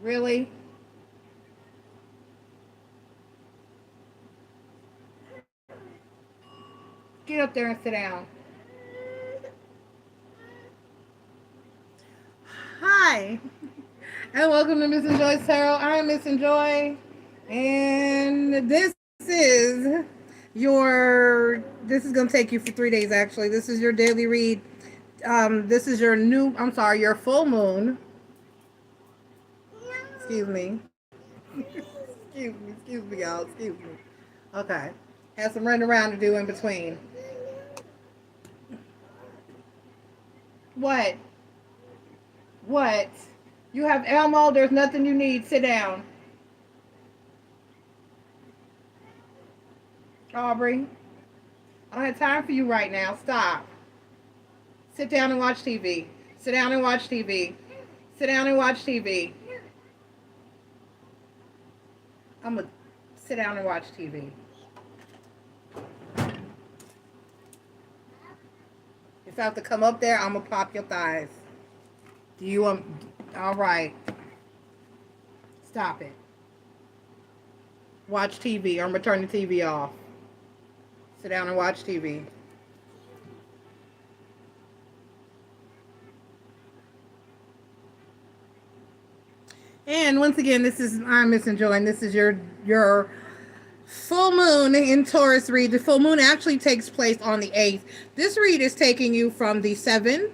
Really? Get up there and sit down. Hi, and welcome to MissNJoy's Tarot. I'm MissNJoy, and this is going to take you for 3 days, actually. This is your daily read. This is your full moon. Excuse me. Excuse me, y'all. Excuse me. Okay. Have some running around to do in between. What? What? You have Elmo. There's nothing you need. Sit down. Aubrey, I don't have time for you right now. Stop. Sit down and watch TV. Sit down and watch TV. Sit down and watch TV. I'm going to sit down and watch TV. If I have to come up there, I'm going to pop your thighs. Do you want... All right. Stop it. Watch TV. I'm going to turn the TV off. Sit down and watch TV. And once again, I'm MissNJoy, and this is your full moon in Taurus read. The full moon actually takes place on the 8th. This read is taking you from the 7th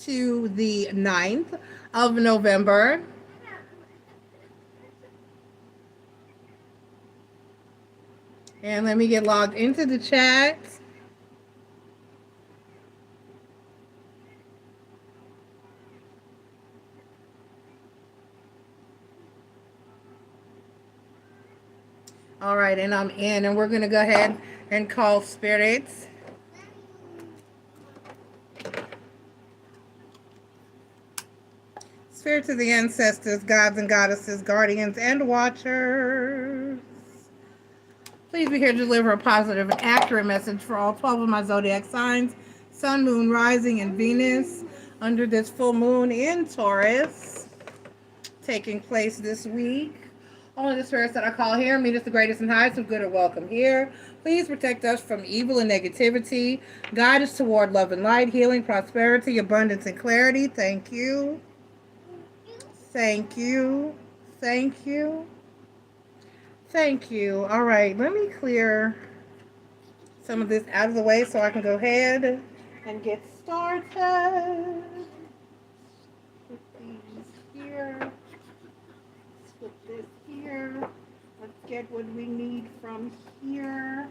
to the 9th of November. And let me get logged into the chat. All right, and I'm in, and we're going to go ahead and call spirits. Spirits of the ancestors, gods and goddesses, guardians, and watchers. Please be here to deliver a positive and accurate message for all 12 of my zodiac signs, Sun, Moon, Rising, and Venus, under this full moon in Taurus, taking place this week. Only the spirits that I call here meet us the greatest and highest of good are welcome here. Please protect us from evil and negativity. Guide us toward love and light, healing, prosperity, abundance, and clarity. Thank you. Thank you. Thank you. Thank you. All right, let me clear some of this out of the way so I can go ahead and get started. Put these here. Put this here. Let's get what we need from here.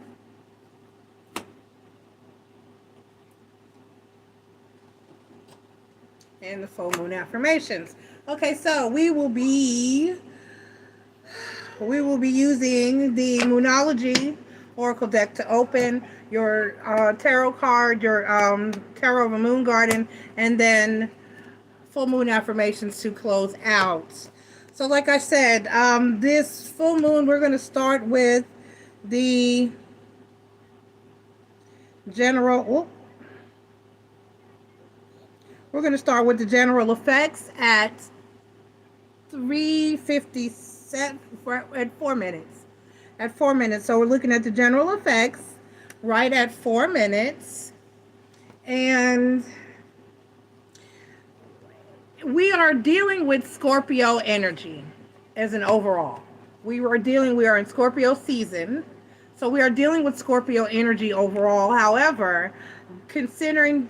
And the full moon affirmations. Okay, so we will be using the Moonology Oracle deck to open your tarot card, your Tarot of a Moon Garden, and then full moon affirmations to close out. So like I said, this full moon, we're going to start with the general... We're going to start with the general effects at 3:57 at 4 minutes. At 4 minutes. So we're looking at the general effects right at 4 minutes. And we are dealing with Scorpio energy as an overall. We are in Scorpio season. So we are dealing with Scorpio energy overall. However, considering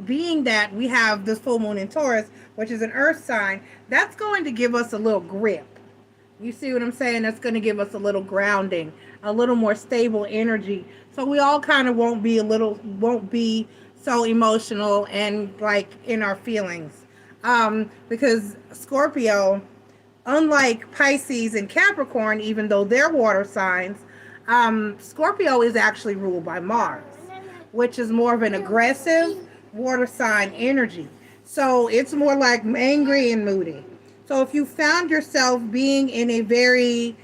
being that we have this full moon in Taurus, which is an earth sign, that's going to give us a little grip. You see what I'm saying? That's going to give us a little grounding, a little more stable energy. So we all kind of won't be so emotional and like in our feelings. Because Scorpio, unlike Pisces and Capricorn, even though they're water signs, Scorpio is actually ruled by Mars, which is more of an aggressive water sign energy. So it's more like angry and moody. So if you found yourself being in a very,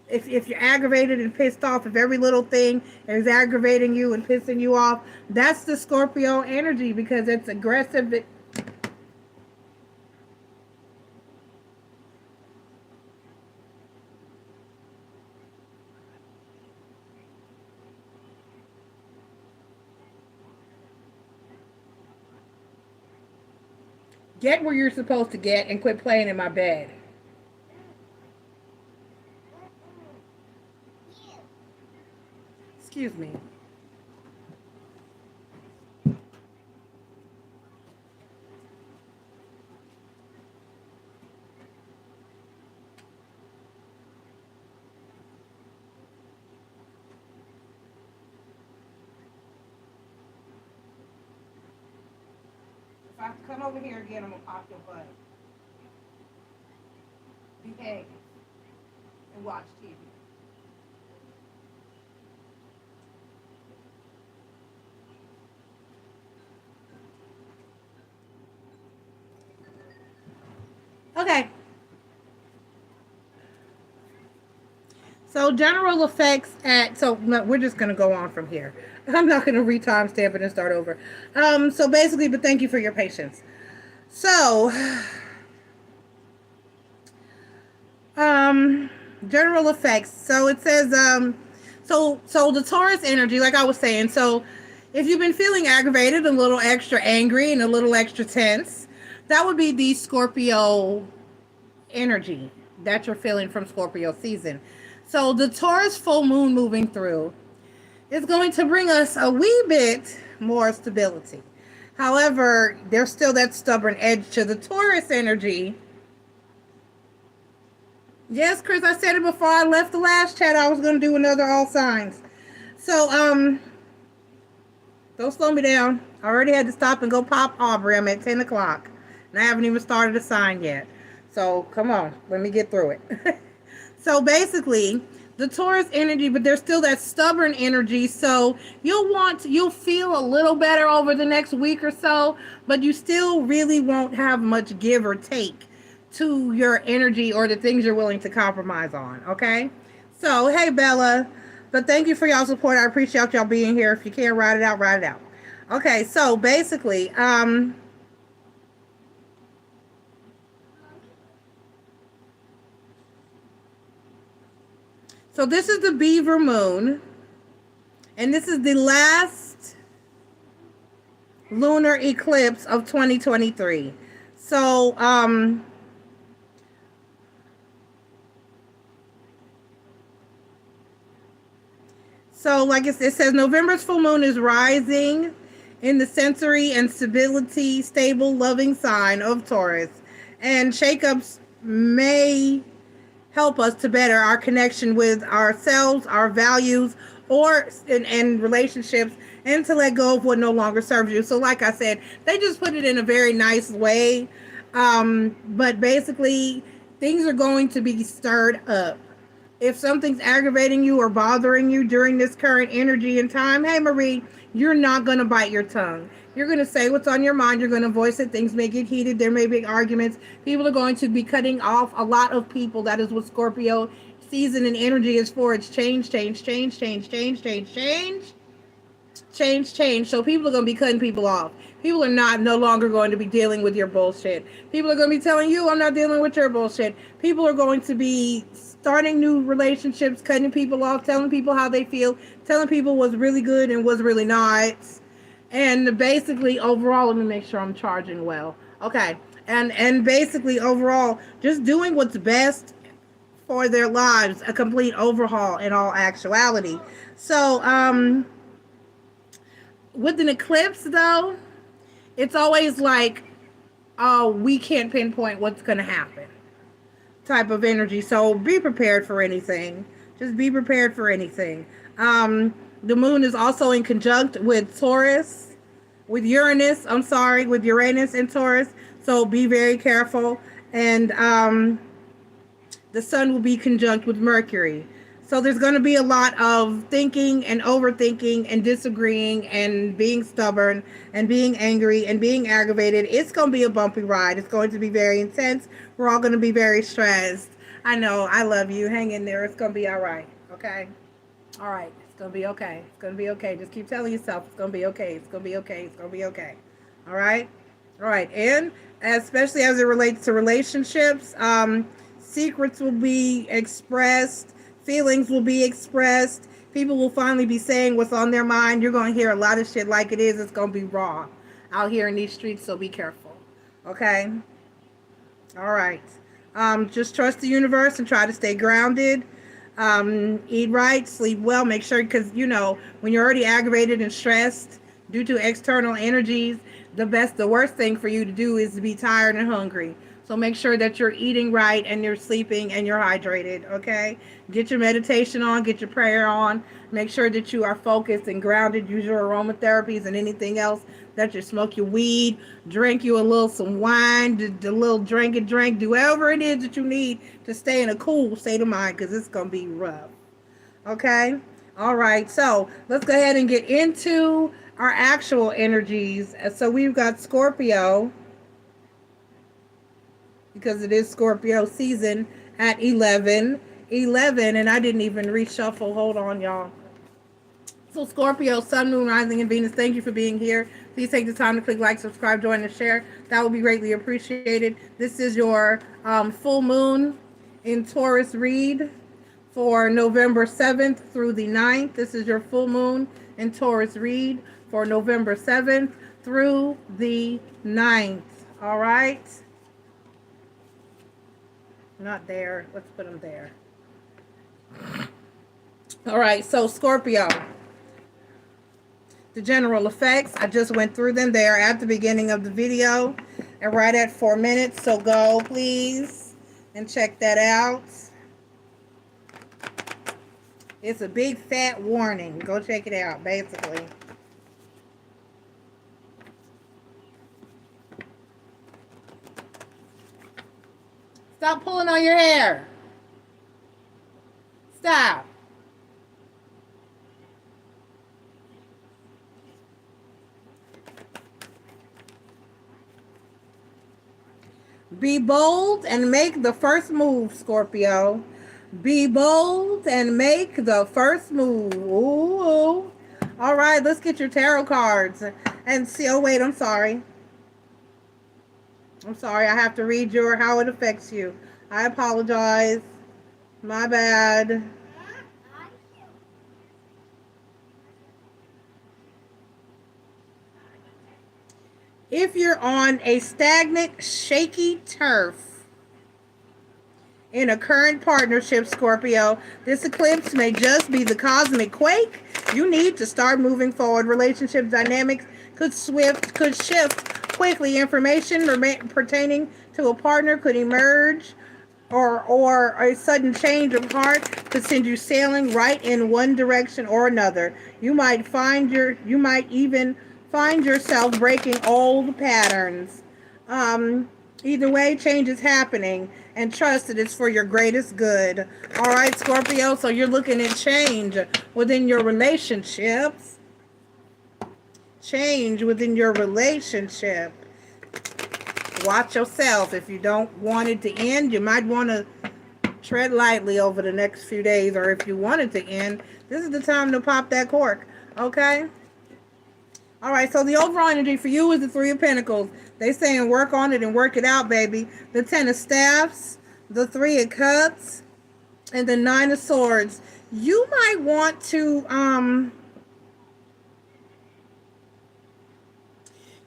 if you're aggravated and pissed off, if every little thing is aggravating you and pissing you off, that's the Scorpio energy, because it's aggressive. Get where you're supposed to get and quit playing in my bed. Excuse me. If I have to come over here again, I'm going to pop your butt. Behave and watch TV. Okay. So general effects so no, we're just going to go on from here. I'm not going to re-timestamp it and start over. So basically, but thank you for your patience. So, general effects. So it says, so the Taurus energy, like I was saying, so if you've been feeling aggravated, a little extra angry, and a little extra tense, that would be the Scorpio energy that you're feeling from Scorpio season. So the Taurus full moon moving through is going to bring us a wee bit more stability. However, there's still that stubborn edge to the Taurus energy. Yes, Chris, I said it before I left the last chat. I was going to do another all signs. So, don't slow me down. I already had to stop and go pop Aubrey. I'm at 10 o'clock. And I haven't even started a sign yet. So, come on. Let me get through it. So, basically, the Taurus energy, but there's still that stubborn energy. So, you'll feel a little better over the next week or so. But you still really won't have much give or take to your energy or the things you're willing to compromise on. Okay? So, hey, Bella. But thank you for y'all support. I appreciate y'all being here. If you can't ride it out, ride it out. Okay, so basically, so this is the Beaver Moon, and this is the last lunar eclipse of 2023. So, like it says, November's full moon is rising in the sensory and stability, stable, loving sign of Taurus. And shakeups may help us to better our connection with ourselves, our values, or in relationships, and to let go of what no longer serves you. So like I said, they just put it in a very nice way. But basically, things are going to be stirred up. If something's aggravating you or bothering you during this current energy and time, hey, Marie, you're not going to bite your tongue. You're going to say what's on your mind. You're going to voice it. Things may get heated. There may be arguments. People are going to be cutting off a lot of people. That is what Scorpio season and energy is for. It's change. So people are going to be cutting people off. People are no longer going to be dealing with your bullshit. People are going to be telling you, I'm not dealing with your bullshit. People are going to be starting new relationships, cutting people off, telling people how they feel, telling people what's really good and what's really not. And basically, overall, let me make sure I'm charging well. Okay. And basically, overall, just doing what's best for their lives, a complete overhaul in all actuality. So, with an eclipse, though, it's always like, oh, we can't pinpoint what's going to happen type of energy. So be prepared for anything. Just be prepared for anything. The moon is also in conjunct with Taurus, with Uranus and Taurus. So be very careful. And the sun will be conjunct with Mercury. So there's going to be a lot of thinking and overthinking and disagreeing and being stubborn and being angry and being aggravated. It's going to be a bumpy ride. It's going to be very intense. We're all going to be very stressed. I know. I love you. Hang in there. It's going to be all right. Okay? All right. It's going to be okay. It's going to be okay. Just keep telling yourself it's going to be okay. It's going to be okay. It's going to be okay. All right? All right. And especially as it relates to relationships, secrets will be expressed. Feelings will be expressed. People will finally be saying what's on their mind. You're going to hear a lot of shit like it is. It's going to be raw out here in these streets, so be careful. Okay. All right. Just trust the universe and try to stay grounded. Eat right, sleep well. Make sure, because when you're already aggravated and stressed due to external energies, the worst thing for you to do is to be tired and hungry. So make sure that you're eating right and you're sleeping and you're hydrated. Okay. Get your meditation on. Get your prayer on. Make sure that you are focused and grounded. Use your aromatherapies and anything else that you smoke your weed, drink you some wine, the little drink, do whatever it is that you need to stay in a cool state of mind, because it's going to be rough. Okay? All right. So let's go ahead and get into our actual energies. So we've got Scorpio, because it is Scorpio season, at 11:11, and I didn't even reshuffle. Hold on, y'all. So Scorpio, Sun, Moon, Rising, and Venus, thank you for being here. Please take the time to click like, subscribe, join, and share. That would be greatly appreciated. This is your full moon in Taurus read for November 7th through the 9th. This is your full moon in Taurus read for November 7th through the 9th. All right? Not there. Let's put them there. All right, so Scorpio. The general effects, I just went through them. They are at the beginning of the video and right at 4 minutes. So go, please, and check that out. It's a big fat warning. Go check it out, basically. Stop pulling on your hair. Stop. Be bold and make the first move, Scorpio. Be bold and make the first move. Ooh. All right, let's get your tarot cards and see. Oh, wait, I'm sorry. I have to read how it affects you. I apologize. My bad. If you're on a stagnant, shaky turf in a current partnership, Scorpio, this eclipse may just be the cosmic quake you need to start moving forward. Relationship dynamics could shift quickly. Information pertaining to a partner could emerge, or a sudden change of heart could send you sailing right in one direction or another. You might even find yourself breaking old patterns. Either way, change is happening, and trust that it's for your greatest good. All right, Scorpio, so you're looking at change within your relationships. Change within your relationship. Watch yourself. If you don't want it to end, you might want to tread lightly over the next few days, or if you want it to end, this is the time to pop that cork. Okay? All right, so the overall energy for you is the Three of Pentacles. They saying work on it and work it out, baby. The Ten of Staffs, the Three of Cups, and the Nine of Swords. You might want to,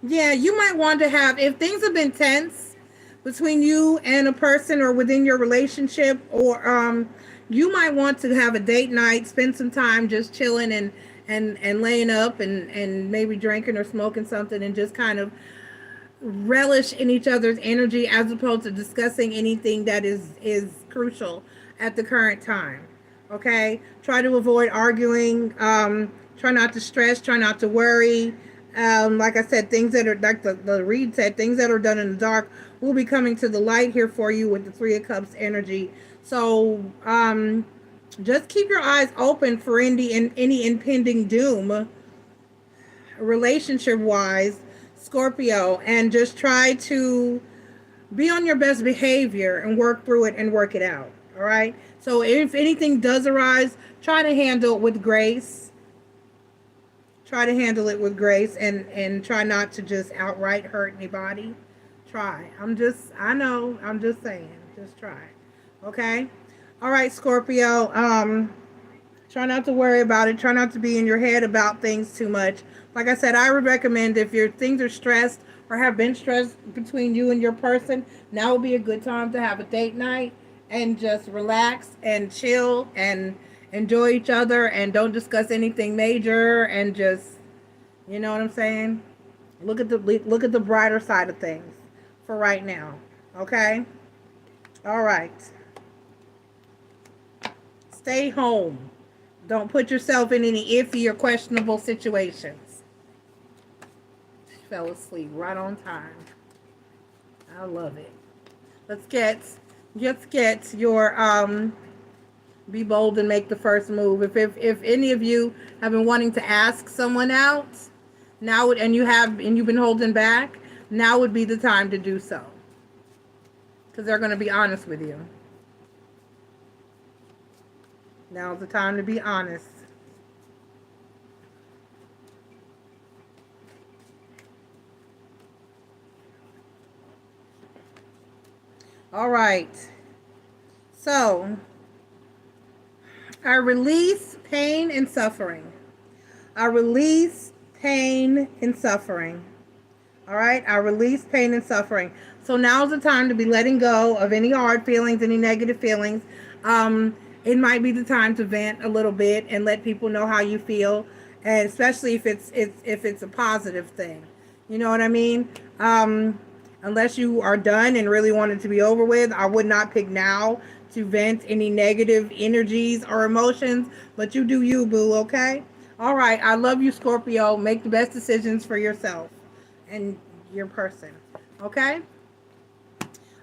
you might want to have, if things have been tense between you and a person or within your relationship, or you might want to have a date night, spend some time just chilling and laying up and maybe drinking or smoking something, and just kind of relish in each other's energy, as opposed to discussing anything that is crucial at the current time. Okay? Try to avoid arguing. Try not to stress. Try not to worry. Like I said, things that are, like the read said, things that are done in the dark will be coming to the light here for you with the Three of Cups energy. So, just keep your eyes open for any impending doom, relationship-wise, Scorpio, and just try to be on your best behavior and work through it and work it out, all right? So if anything does arise, try to handle it with grace. Try to handle it with grace, and try not to just outright hurt anybody. Try. I'm just saying, just try, okay? All right, Scorpio, try not to worry about it. Try not to be in your head about things too much. Like I said, I would recommend, if things are stressed or have been stressed between you and your person, now would be a good time to have a date night and just relax and chill and enjoy each other and don't discuss anything major and just, you know what I'm saying? Look at the brighter side of things for right now. Okay? All right. Stay home. Don't put yourself in any iffy or questionable situations. She fell asleep right on time. I love it. Let's get your be bold and make the first move. If any of you have been wanting to ask someone out, and you've been holding back, now would be the time to do so. Because they're going to be honest with you. Now's the time to be honest. All right. So, I release pain and suffering. I release pain and suffering. All right? I release pain and suffering. So now's the time to be letting go of any hard feelings, any negative feelings. It might be the time to vent a little bit and let people know how you feel, and especially if it's a positive thing. You know what I mean? Unless you are done and really want it to be over with, I would not pick now to vent any negative energies or emotions, but you do you, boo, okay? All right, I love you, Scorpio. Make the best decisions for yourself and your person, okay?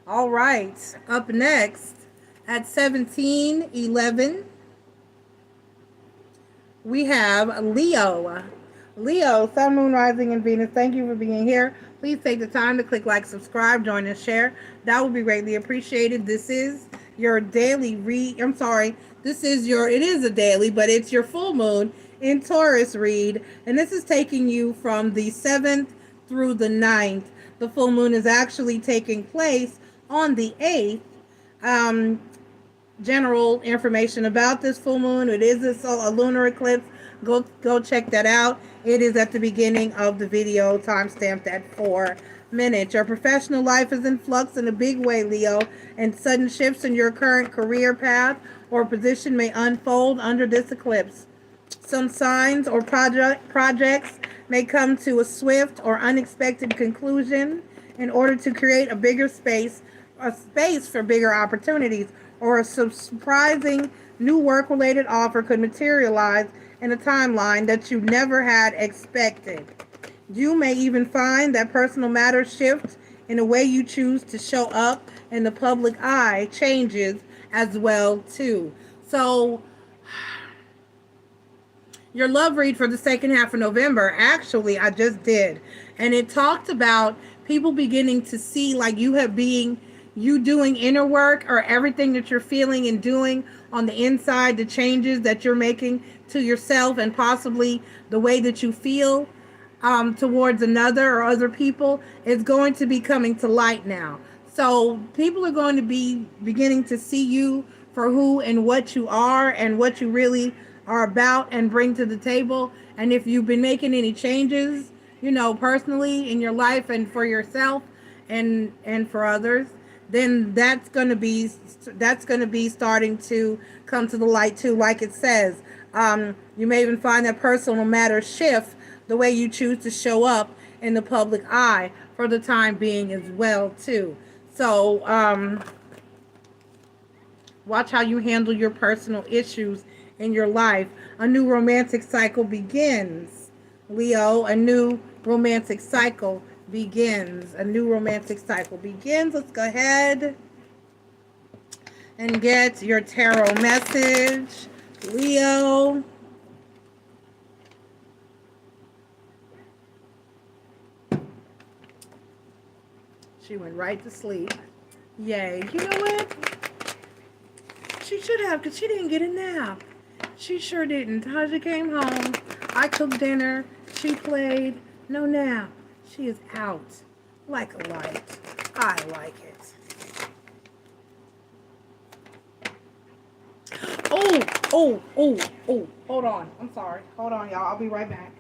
All right, up next at 1711, we have Leo. Leo, Sun, Moon, Rising, and Venus, thank you for being here. Please take the time to click like, subscribe, join, and share. That would be greatly appreciated. This is your daily read. It is a daily, but it's your full moon in Taurus read. And this is taking you from the 7th through the 9th. The full moon is actually taking place on the 8th. General information about this full moon. It is a lunar eclipse. Go check that out. It is at the beginning of the video, timestamped at 4 minutes. Your professional life is in flux in a big way, Leo, and sudden shifts in your current career path or position may unfold under this eclipse. Some signs or projects may come to a swift or unexpected conclusion in order to create a space for bigger opportunities, or a surprising new work-related offer could materialize in a timeline that you never had expected. You may even find that personal matters shift in the way you choose to show up in the public eye changes as well too. So your love read for the second half of November, actually, I just did. And it talked about people beginning to see like you doing inner work, or everything that you're feeling and doing on the inside, the changes that you're making to yourself and possibly the way that you feel towards another or other people is going to be coming to light now. So people are going to be beginning to see you for who and what you are and what you really are about and bring to the table. And if you've been making any changes, personally in your life and for yourself and for others, then that's going to be starting to come to the light too. Like it says, you may even find that personal matters shift the way you choose to show up in the public eye for the time being as well too. So watch how you handle your personal issues in your life. A new romantic cycle begins, Leo. A new romantic cycle begins. Let's go ahead and get your tarot message, Leo. She went right to sleep. Yay. You know what? She should have, because she didn't get a nap. She sure didn't. Taja came home. I cooked dinner. She played. No nap. She is out like a light. I like it. Oh. Hold on. I'm sorry. Hold on, y'all. I'll be right back.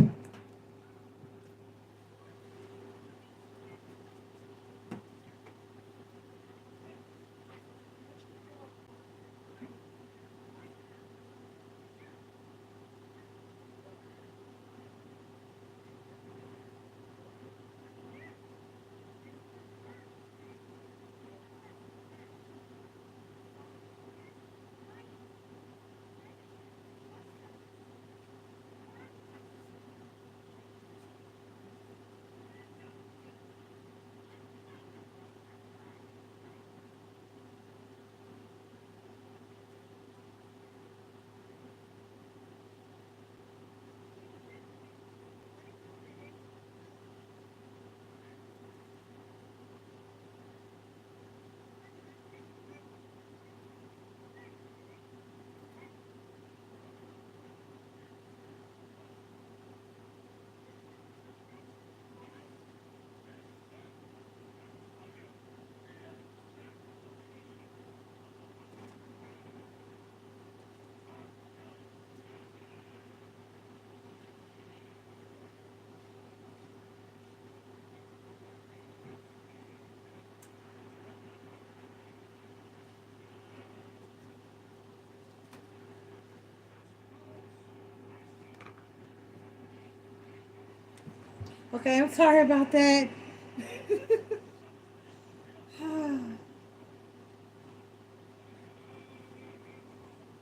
Okay, I'm sorry about that.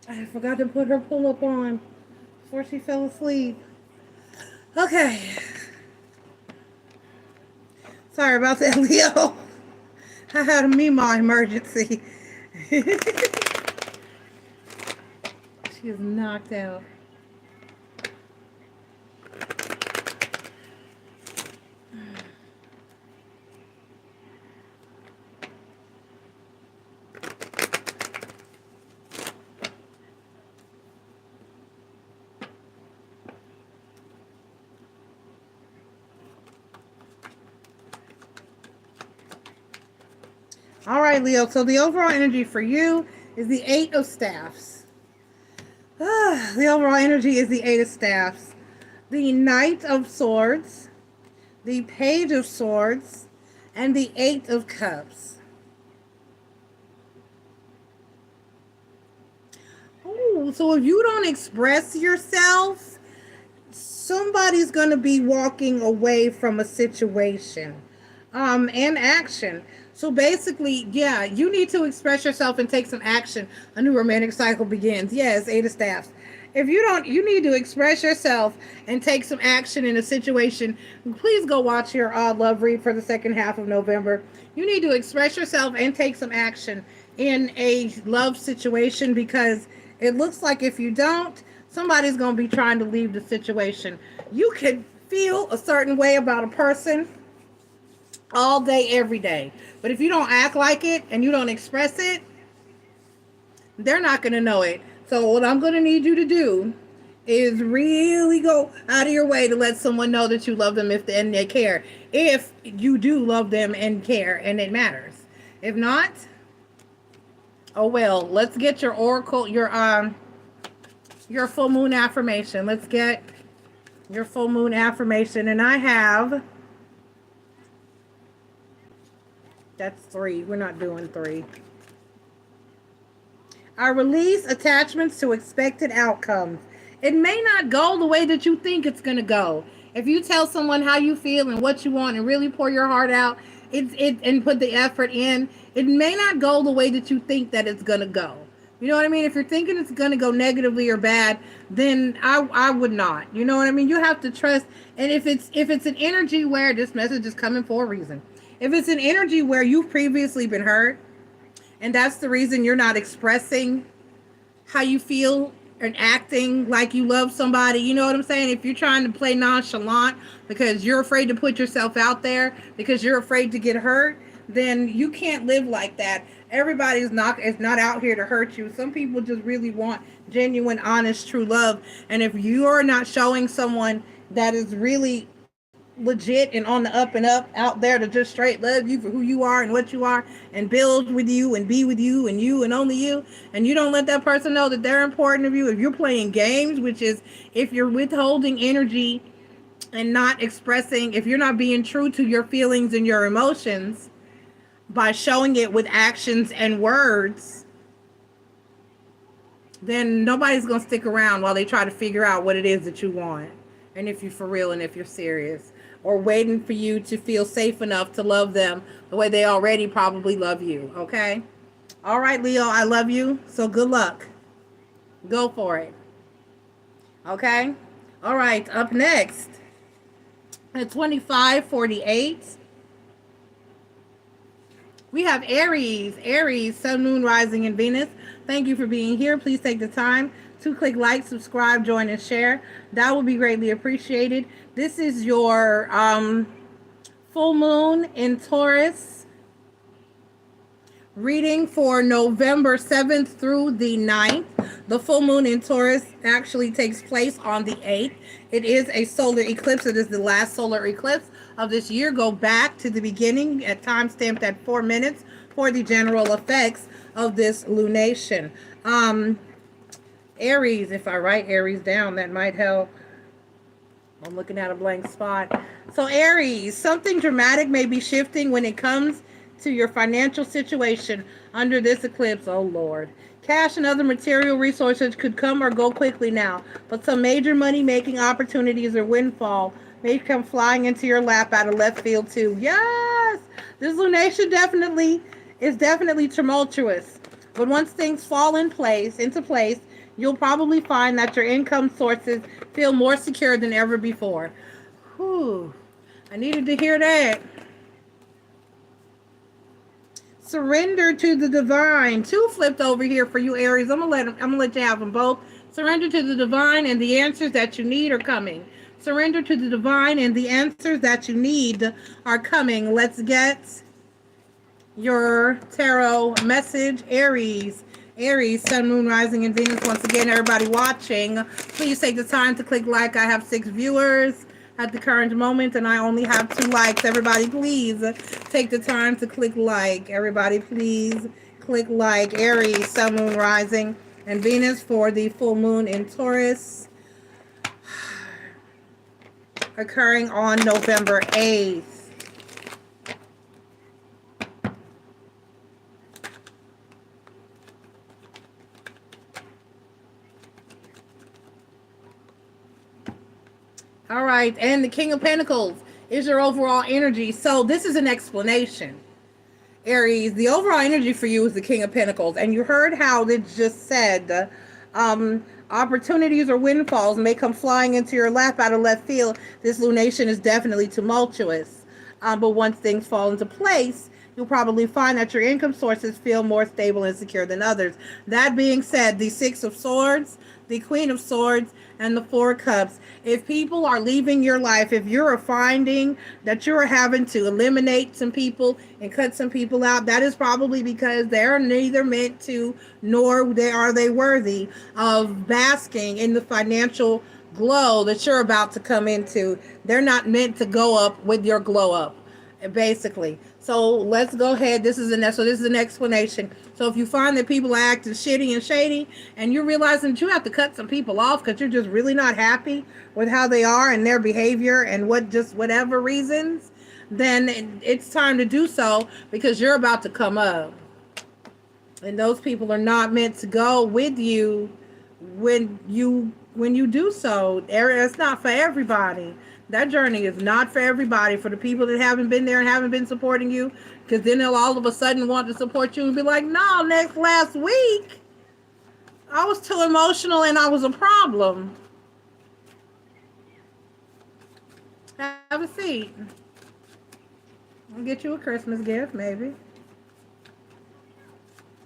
I forgot to put her pull-up on before she fell asleep. Okay. Sorry about that, Leo. I had a Mima emergency. She is knocked out. All right, Leo. So the overall energy for you is the Eight of Staffs. The overall energy is the Eight of Staffs. The Knight of Swords, the Page of Swords, and the Eight of Cups. Oh, so if you don't express yourself, somebody's going to be walking away from a situation and action. So basically, yeah, you need to express yourself and take some action. A new romantic cycle begins. Yes, Eight of Staffs. If you don't, you need to express yourself and take some action in a situation. Please go watch your love read for the second half of November. You need to express yourself and take some action in a love situation, because it looks like if you don't, somebody's going to be trying to leave the situation. You can feel a certain way about a person all day, every day. But if you don't act like it and you don't express it, they're not going to know it. So what I'm going to need you to do is really go out of your way to let someone know that you love them and they care. If you do love them and care and it matters. If not, oh well. Let's get your oracle, your full moon affirmation. Let's get your full moon affirmation. And I have... That's 3. We're not doing 3. I release attachments to expected outcomes. It may not go the way that you think it's going to go. If you tell someone how you feel and what you want and really pour your heart out and put the effort in, it may not go the way that you think that it's going to go. You know what I mean? If you're thinking it's going to go negatively or bad, then I would not. You know what I mean? You have to trust. And if it's an energy where this message is coming for a reason. If it's an energy where you've previously been hurt, and that's the reason you're not expressing how you feel and acting like you love somebody, you know what I'm saying? If you're trying to play nonchalant because you're afraid to put yourself out there, because you're afraid to get hurt, then you can't live like that. Everybody's not out here to hurt you. Some people just really want genuine, honest, true love. And if you're not showing someone that is really legit and on the up and up out there to just straight love you for who you are and what you are and build with you and be with you and only you, and you don't let that person know that they're important to you, if you're playing games, which is if you're withholding energy and not expressing, if you're not being true to your feelings and your emotions by showing it with actions and words, then nobody's going to stick around while they try to figure out what it is that you want, and if you're for real and if you're serious, or waiting for you to feel safe enough to love them the way they already probably love you. Okay? All right, Leo, I love you. So good luck. Go for it. Okay? All right, up next, at 2548, we have Aries, Sun, Moon, Rising, and Venus. Thank you for being here. Please take the time to click like, subscribe, join, and share. That will be greatly appreciated. This is your full moon in Taurus reading for November 7th through the 9th. The full moon in Taurus actually takes place on the 8th. It is a solar eclipse. It is the last solar eclipse of this year. Go back to the beginning at time stamped at 4 minutes for the general effects of this lunation. Aries, if I write Aries down, that might help. I'm looking at a blank spot. So Aries, something dramatic may be shifting when it comes to your financial situation under this eclipse. Oh Lord. Cash and other material resources could come or go quickly now, but some major money-making opportunities or windfall may come flying into your lap out of left field too. Yes, this lunation is definitely tumultuous. But once things fall into place, you'll probably find that your income sources feel more secure than ever before. Whew, I needed to hear that. Surrender to the divine. Two flipped over here for you, Aries. I'm gonna let you have them both. Surrender to the divine, and the answers that you need are coming. Surrender to the divine, and the answers that you need are coming. Let's get your tarot message, Aries. Aries, Sun, Moon, Rising, and Venus. Once again, everybody watching, please take the time to click like. I have 6 viewers at the current moment, and I only have 2 likes. Everybody, please take the time to click like. Everybody, please click like. Aries, Sun, Moon, Rising, and Venus for the full moon in Taurus, occurring on November 8th. All right, and the King of Pentacles is your overall energy. So this is an explanation. Aries, the overall energy for you is the King of Pentacles. And you heard how it just said, opportunities or windfalls may come flying into your lap out of left field. This lunation is definitely tumultuous. But once things fall into place, you'll probably find that your income sources feel more stable and secure than others. That being said, the 6 of Swords, the Queen of Swords, and the 4 Cups. If people are leaving your life, if you're finding that you're having to eliminate some people and cut some people out, that is probably because they're neither meant to nor are they worthy of basking in the financial glow that you're about to come into. They're not meant to go up with your glow up, basically. So let's go ahead. This is an explanation. So if you find that people are acting shitty and shady, and you're realizing that you have to cut some people off because you're just really not happy with how they are and their behavior and whatever reasons, then it's time to do so, because you're about to come up. And those people are not meant to go with you when you do so. It's not for everybody. That journey is not for everybody. For the people that haven't been there and haven't been supporting you, because then they'll all of a sudden want to support you and be like, no, last week I was too emotional and I was a problem. Have a seat. I'll get you a Christmas gift, maybe.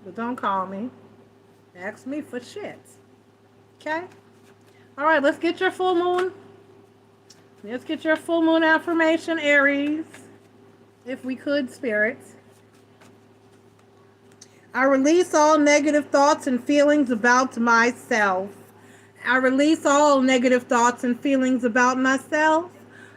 But don't call me. Ask me for shit. Okay? All right, let's get your full moon. Let's get your full moon affirmation, Aries. If we could, spirits. I release all negative thoughts and feelings about myself. I release all negative thoughts and feelings about myself.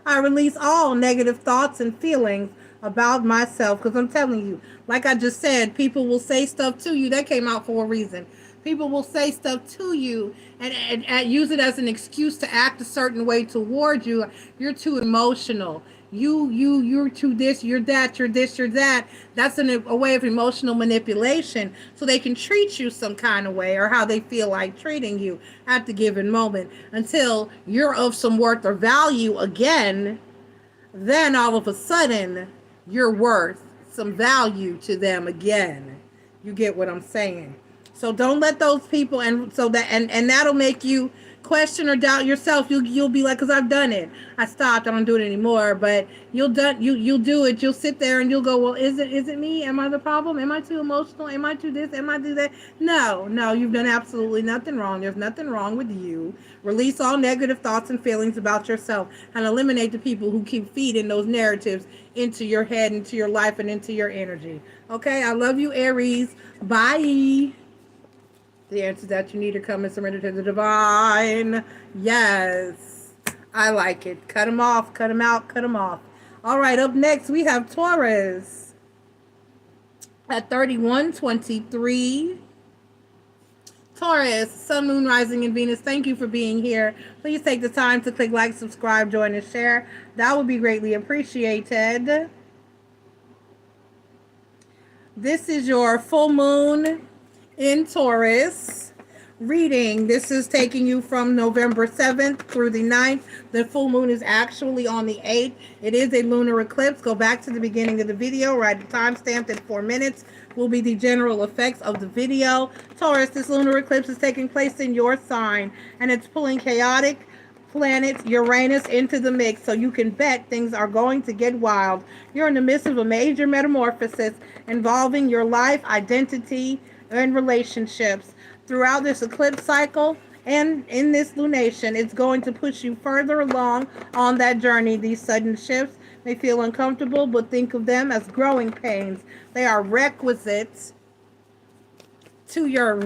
I release all negative thoughts and feelings about myself. Because I'm telling you, like I just said, people will say stuff to you. That came out for a reason. People will say stuff to you and use it as an excuse to act a certain way toward you. You're too emotional. You're too this, you're that, you're this, you're that. That's a way of emotional manipulation, so they can treat you some kind of way or how they feel like treating you at the given moment until you're of some worth or value again. Then all of a sudden you're worth some value to them again. You get what I'm saying? So don't let those people, and that'll make you question or doubt yourself. You'll be like, because I've done it. I stopped. I don't do it anymore. But you'll do it. You'll sit there and you'll go, well, is it me? Am I the problem? Am I too emotional? Am I too this? Am I too that? No, you've done absolutely nothing wrong. There's nothing wrong with you. Release all negative thoughts and feelings about yourself and eliminate the people who keep feeding those narratives into your head, into your life, and into your energy. Okay, I love you, Aries. Bye. The answers that you need are coming. Surrender to the divine. Yes. I like it. Cut them off. Cut them out. Cut them off. All right. Up next, we have Taurus at 3123. Taurus, Sun, Moon, Rising, and Venus. Thank you for being here. Please take the time to click like, subscribe, join, and share. That would be greatly appreciated. This is your full moon in Taurus, reading. This is taking you from November 7th through the 9th. The full moon is actually on the 8th. It is a lunar eclipse. Go back to the beginning of the video, right? The time stamped at 4 minutes will be the general effects of the video. Taurus, this lunar eclipse is taking place in your sign, and it's pulling chaotic planet Uranus into the mix, so you can bet things are going to get wild. You're in the midst of a major metamorphosis involving your life, identity, and relationships. Throughout this eclipse cycle and in this lunation, it's going to push you further along on that journey. These sudden shifts may feel uncomfortable, but think of them as growing pains. They are requisites to your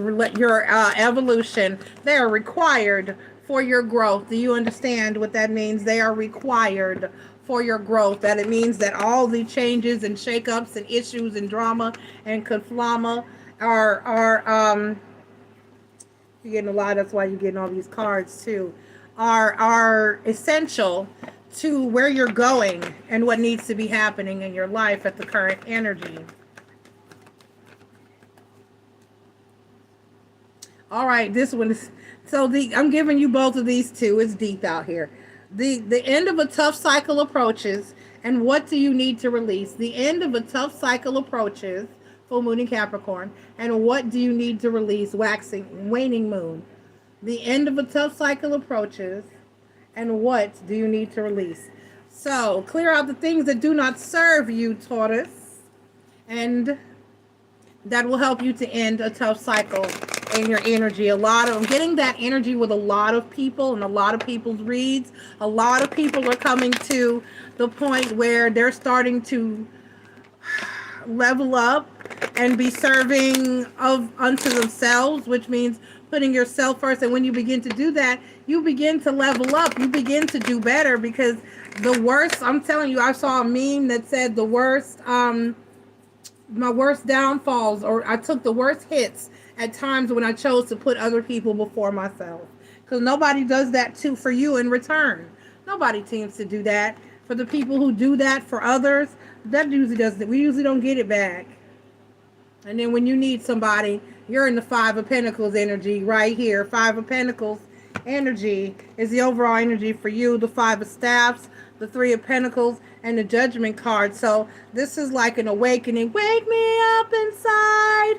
evolution. They are required for your growth. Do you understand what that means? They are required for your growth. That it means that all the changes and shakeups and issues and drama and conflama are you're getting a lot. That's why you're getting all these cards too. Are essential to where you're going and what needs to be happening in your life at the current energy. All right, this one is I'm giving you both of these two. It's deep out here. The end of a tough cycle approaches, and what do you need to release? The end of a tough cycle approaches, full moon in Capricorn, and what do you need to release? Waning moon. The end of a tough cycle approaches, and what do you need to release? So clear out the things that do not serve you, Taurus, and that will help you to end a tough cycle in your energy. I'm getting that energy with a lot of people and a lot of people's reads. A lot of people are coming to the point where they're starting to level up and be serving unto themselves, which means putting yourself first. And when you begin to do that, you begin to level up. You begin to do better, because the worst, I'm telling you, I saw a meme that said the worst, my worst downfalls, or I took the worst hits at times when I chose to put other people before myself. Because nobody does that too for you in return. Nobody seems to do that. For the people who do that for others, that usually doesn't. We usually don't get it back. And then when you need somebody, you're in the Five of Pentacles energy right here. Five of Pentacles energy is the overall energy for you. The Five of Staffs, the Three of Pentacles, and the Judgment card. So this is like an awakening. Wake me up inside.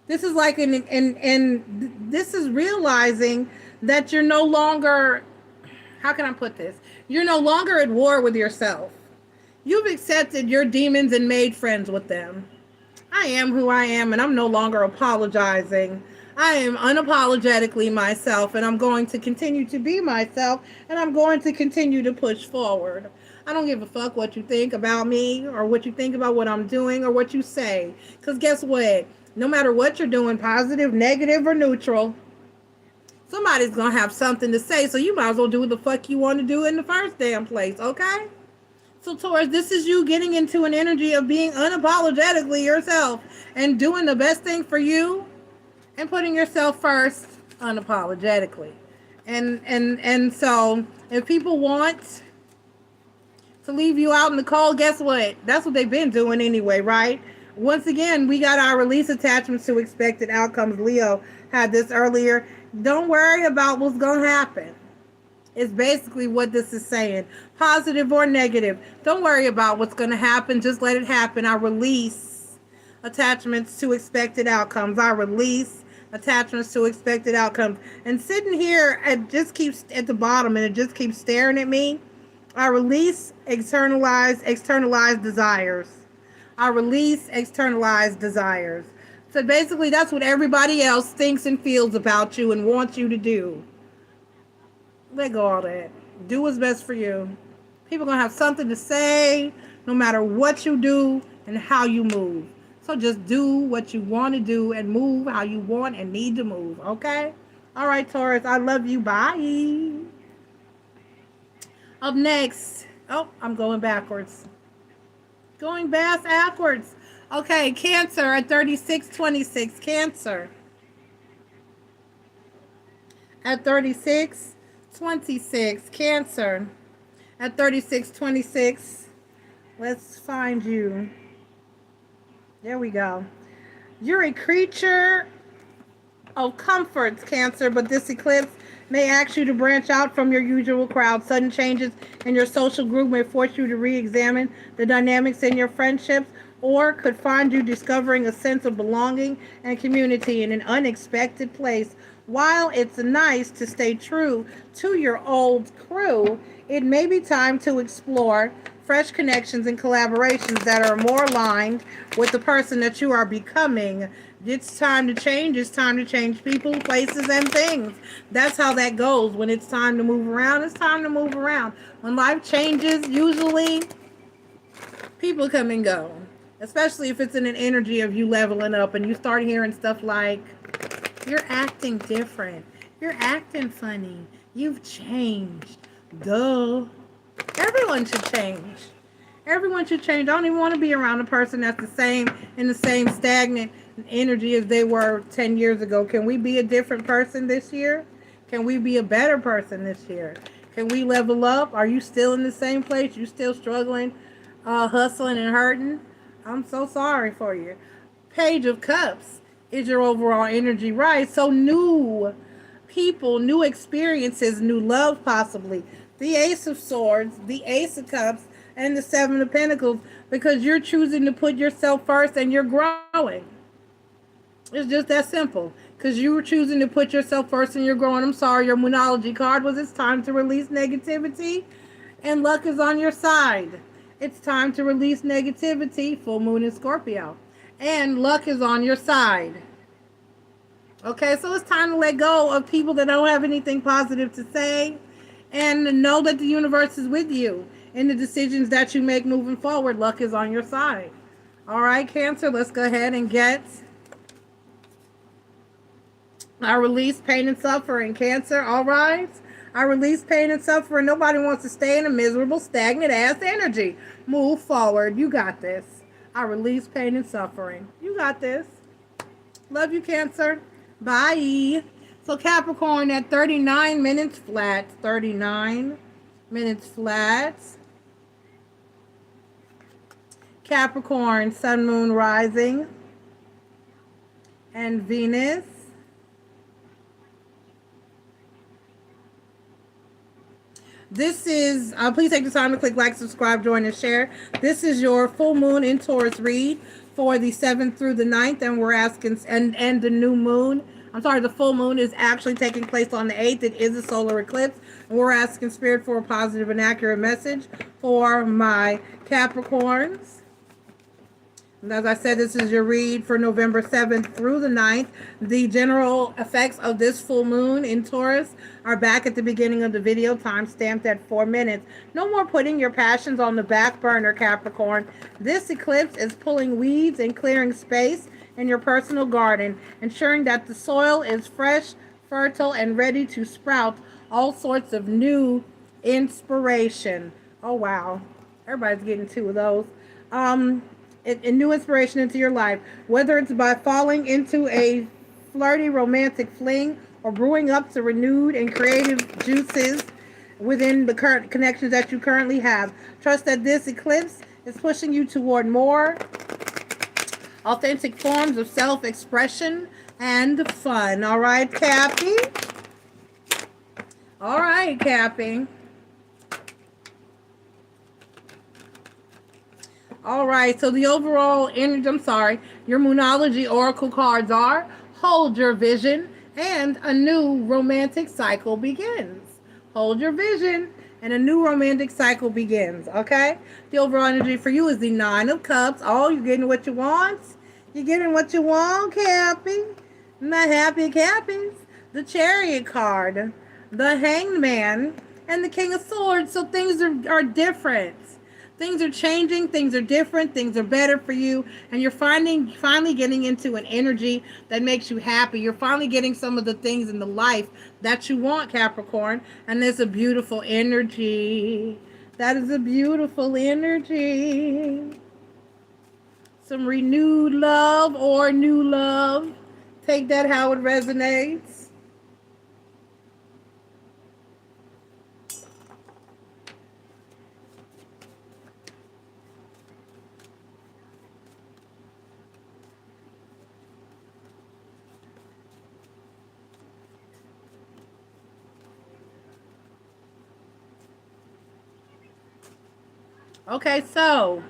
This is like this is realizing that you're no longer, how can I put this? You're no longer at war with yourself. You've accepted your demons and made friends with them. I am who I am, and I'm no longer apologizing. I am unapologetically myself, and I'm going to continue to be myself, and I'm going to continue to push forward. I don't give a fuck what you think about me, or what you think about what I'm doing, or what you say. Because guess what? No matter what you're doing, positive, negative, or neutral, somebody's going to have something to say, so you might as well do what the fuck you want to do in the first damn place, okay? So Taurus, this is you getting into an energy of being unapologetically yourself and doing the best thing for you and putting yourself first unapologetically. And so if people want to leave you out in the cold, guess what? That's what they've been doing anyway, right? Once again, we got our release attachments to expected outcomes. Leo had this earlier. Don't worry about what's going to happen. It's basically what this is saying. Positive or negative. Don't worry about what's going to happen. Just let it happen. I release attachments to expected outcomes. I release attachments to expected outcomes. And sitting here, it just keeps at the bottom and it just keeps staring at me. I release externalized desires. I release externalized desires. So basically, that's what everybody else thinks and feels about you and wants you to do. Let go of all that. Do what's best for you. People are going to have something to say no matter what you do and how you move. So just do what you want to do and move how you want and need to move. Okay? All right, Taurus. I love you. Bye. Up next. Oh, I'm going backwards. Going backwards. Okay, Cancer at 3626. Cancer. At 3626. Cancer. At 3626. Let's find you. There we go. You're a creature of comforts, Cancer, but this eclipse may ask you to branch out from your usual crowd. Sudden changes in your social group may force you to re-examine the dynamics in your friendships, or could find you discovering a sense of belonging and community in an unexpected place. While it's nice to stay true to your old crew, it may be time to explore fresh connections and collaborations that are more aligned with the person that you are becoming. It's time to change. It's time to change people, places, and things. That's how that goes. When it's time to move around, it's time to move around. When life changes, usually people come and go. Especially if it's in an energy of you leveling up and you start hearing stuff like, you're acting different. You're acting funny. You've changed. Duh. Everyone should change. Everyone should change. I don't even want to be around a person that's the same, in the same stagnant energy as they were 10 years ago. Can we be a different person this year? Can we be a better person this year? Can we level up? Are you still in the same place? You still struggling, hustling and hurting? I'm so sorry for you. Page of Cups is your overall energy, right? So new people, new experiences, new love possibly. The Ace of Swords, the Ace of Cups, and the Seven of Pentacles, because you're choosing to put yourself first and you're growing. It's just that simple. Because you were choosing to put yourself first and you're growing. I'm sorry, your Moonology card was it's time to release negativity and luck is on your side. It's time to release negativity, full moon in Scorpio. And luck is on your side. Okay, so it's time to let go of people that don't have anything positive to say and know that the universe is with you in the decisions that you make moving forward. Luck is on your side. All right, Cancer, let's go ahead and get I release pain and suffering. Cancer, all right? I release pain and suffering. Nobody wants to stay in a miserable, stagnant ass energy. Move forward. You got this. I release pain and suffering. You got this. Love you, Cancer. Bye. So Capricorn at 39 minutes flat. 39 minutes flat. Capricorn, Sun, Moon, Rising, and Venus. This is, please take the time to click like, subscribe, join, and share. This is your full moon in Taurus read for the 7th through the 9th, and we're asking, and the new moon, I'm sorry, the full moon is actually taking place on the 8th. It is a solar eclipse, and we're asking Spirit for a positive and accurate message for my Capricorns. And as I said, this is your read for November 7th through the 9th. The general effects of this full moon in Taurus are back at the beginning of the video, time stamped at 4 minutes. No more putting your passions on the back burner, Capricorn. This eclipse is pulling weeds and clearing space in your personal garden, ensuring that the soil is fresh, fertile, and ready to sprout all sorts of new inspiration. Oh, wow. Everybody's getting 2 of those. And new inspiration into your life, whether it's by falling into a flirty romantic fling or brewing up the renewed and creative juices within the current connections that you currently have. Trust that this eclipse is pushing you toward more authentic forms of self-expression and fun. All right, Cappy? All right, Cappy. All right, so the overall energy, your Moonology Oracle cards are hold your vision and a new romantic cycle begins. Hold your vision and a new romantic cycle begins, okay? The overall energy for you is the 9 of Cups. Oh, you're getting what you want? You're getting what you want, Cappy? My happy Cappies. The Chariot card, the Hanged Man, and the King of Swords. So things are different. Things are changing, things are different, things are better for you, and you're finally getting into an energy that makes you happy. You're finally getting some of the things in the life that you want, Capricorn, and there's a beautiful energy. That is a beautiful energy. Some renewed love or new love. Take that how it resonates. Okay, so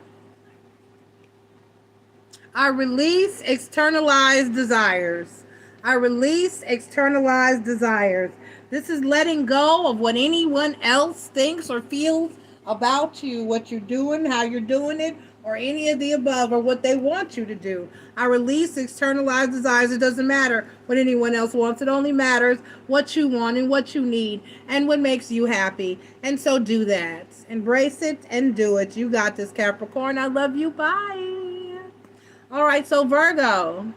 I release externalized desires. I release externalized desires. This is letting go of what anyone else thinks or feels about you, what you're doing, how you're doing it, or any of the above, or what they want you to do. I release externalized desires. It doesn't matter what anyone else wants. It only matters what you want and what you need and what makes you happy. And so do that. Embrace it and do it. You got this, Capricorn. I love you. Bye. All right, so Virgo.